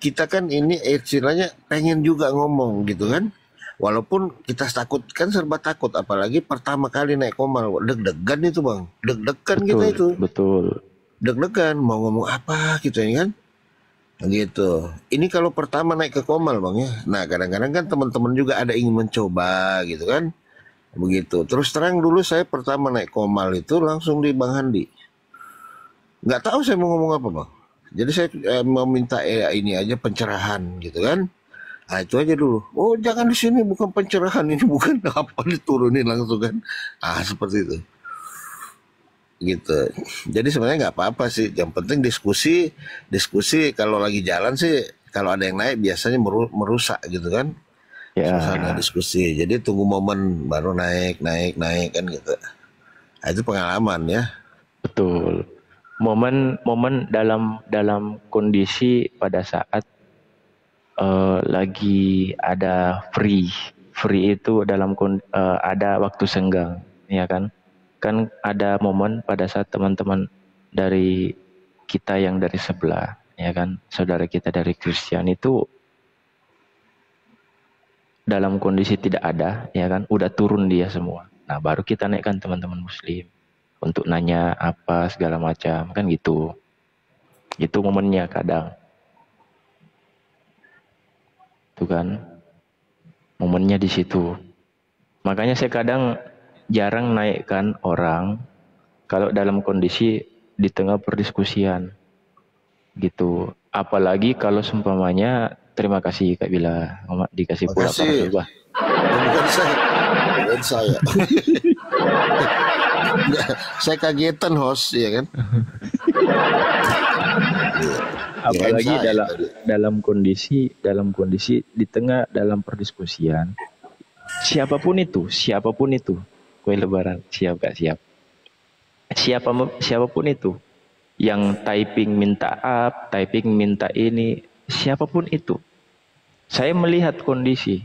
Kita kan ini istilahnya pengen juga ngomong gitu kan, walaupun kita takut kan, serba takut, apalagi pertama kali naik komal, deg-degan itu Bang, deg-degan kita itu. Betul. Deg-degan mau ngomong apa gitu ya kan. Gitu. Ini kalau pertama naik ke komal Bang ya. Nah kadang-kadang kan teman-teman juga ada ingin mencoba gitu kan. Begitu. Terus terang dulu saya pertama naik komal itu langsung di Bang Handi. Nggak tahu saya mau ngomong apa Bang. Jadi saya mau minta ini aja pencerahan gitu kan. Nah itu aja dulu. Oh jangan di sini, bukan pencerahan ini, bukan apa diturunin langsung kan. Ah seperti itu. Gitu. Jadi sebenarnya nggak apa-apa sih, yang penting diskusi kalau lagi jalan sih, kalau ada yang naik biasanya merusak gitu kan suasana diskusi. Jadi tunggu momen baru naik kan gitu. Nah, itu pengalaman ya. Betul. Momen dalam kondisi pada saat lagi ada free itu dalam ada waktu senggang ya kan. Kan ada momen pada saat teman-teman dari kita yang dari sebelah, ya kan, saudara kita dari Kristen itu dalam kondisi tidak ada, ya kan, udah turun dia semua. Nah baru kita naikkan teman-teman muslim untuk nanya apa segala macam, kan gitu. Itu momennya kadang. gitu kan. Momennya di situ. Makanya saya kadang jarang naikkan orang kalau dalam kondisi di tengah perdiskusian gitu. Apalagi kalau seumpamanya, terima kasih Kak Bila, dikasih pula Makasih. Pak. Bukan saya. Saya kagetan host, ya kan? Apalagi dalam kondisi di tengah dalam perdiskusian, siapapun itu, kue lebaran siap gak siap, siapapun itu yang typing minta up, typing minta ini, siapapun itu, saya melihat kondisi,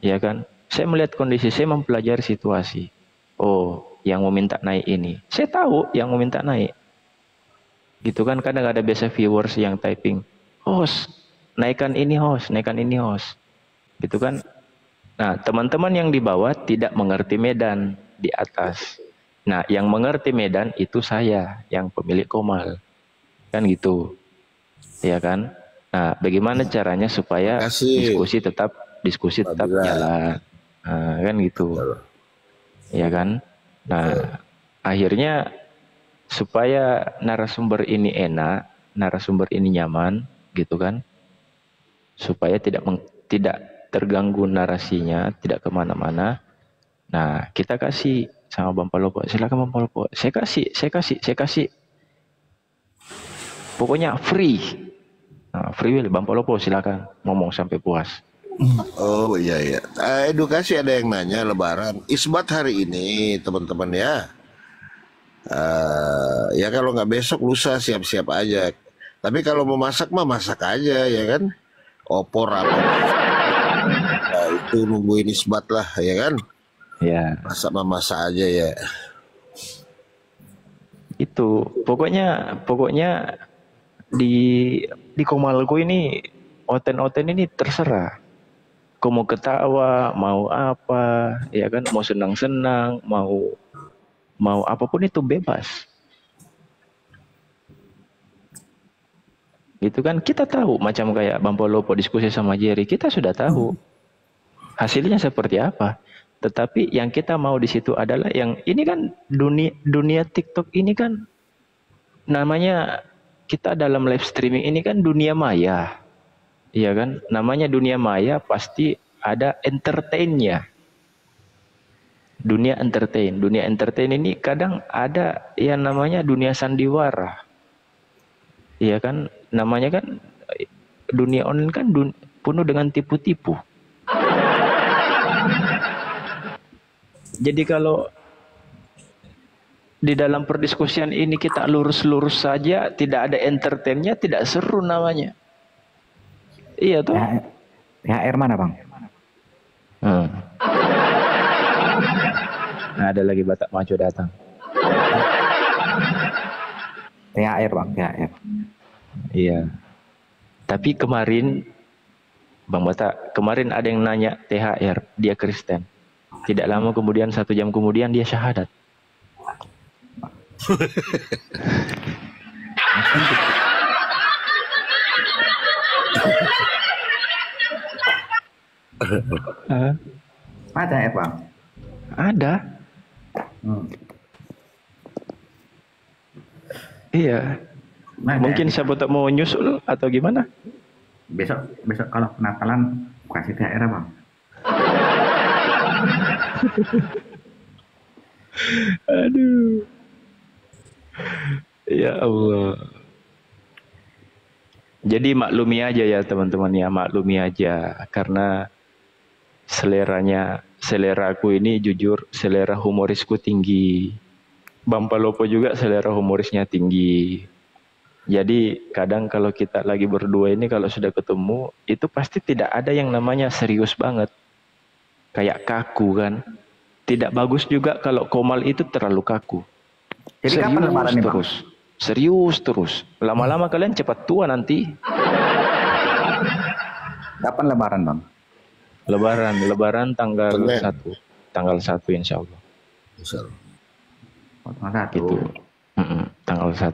ya kan, saya melihat kondisi, saya mempelajari situasi. Oh, yang mau minta naik ini, saya tahu yang mau minta naik. Gitu kan, kadang ada biasa viewers yang typing, host, naikkan ini host. Gitu kan. Nah, teman-teman yang di bawah tidak mengerti medan di atas. Nah, yang mengerti medan itu saya, yang pemilik Komal. Kan gitu. Ya kan? Nah, bagaimana caranya supaya diskusi tetap jalan. Nah, kan gitu. Ya kan? Nah, akhirnya supaya narasumber ini enak, narasumber ini nyaman, gitu kan, supaya tidak terganggu narasinya, tidak kemana-mana. Nah, kita kasih sama Bang Palopo, silakan Bang Palopo, saya kasih, pokoknya free. Nah, free will, Bang Palopo silakan ngomong sampai puas. Oh iya. Edukasi ada yang nanya lebaran. Isbat hari ini teman-teman ya. Ya kalau nggak besok lusa siap-siap aja. Tapi kalau mau masak mah masak aja ya kan. Opor apa. Nah, itu nungguin isbat lah ya kan. Ya. Masak aja ya. Itu pokoknya di Komalku ini oten ini terserah. Kau mau ketawa, mau apa, ya kan, mau senang-senang, mau apapun itu bebas. Gitu kan, kita tahu macam kayak Bang Polopo diskusi sama Jerry, kita sudah tahu hasilnya seperti apa. Tetapi yang kita mau di situ adalah yang ini kan dunia TikTok ini kan namanya, kita dalam live streaming ini kan dunia maya. Iya kan, namanya dunia maya pasti ada entertainnya. Dunia entertain ini kadang ada yang namanya dunia sandiwara. Iya kan, namanya kan dunia online kan penuh dengan tipu-tipu. Jadi kalau di dalam perdiskusian ini kita lurus-lurus saja, tidak ada entertainnya, tidak seru namanya. Iya tuh. THR mana Bang? Nah, ada lagi Batak Maco datang. THR Bang, THR. Iya. Tapi kemarin Bang Batak, kemarin ada yang nanya THR, dia Kristen. Tidak lama kemudian, 1 jam kemudian dia syahadat. Ada ya Bang? Ada. Iya. Mungkin siapa tak mau nyusul atau gimana? Besok kalau Natalan kasih THR Bang. Aduh. Ya Allah. Jadi maklumi aja ya teman-teman ya, maklumi aja karena seleraku ini jujur, selera humorisku tinggi. Bang Palopo juga selera humorisnya tinggi. Jadi kadang kalau kita lagi berdua ini kalau sudah ketemu itu pasti tidak ada yang namanya serius banget. Kayak kaku kan. Tidak bagus juga kalau Komal itu terlalu kaku. Jadi kapan lebaran nih, Bang? Serius terus. Lama-lama kalian cepat tua nanti. Kapan lebaran Bang? Lebaran tanggal 1. Tanggal 1 insya Allah. Oh, tanggal 1. Gitu. Tanggal 1.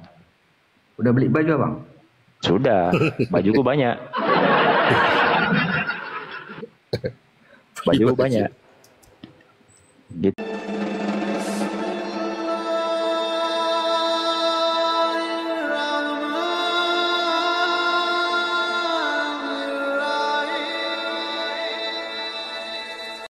Udah beli baju Bang? Sudah. Bajuku banyak. Baju banyak. Gitu.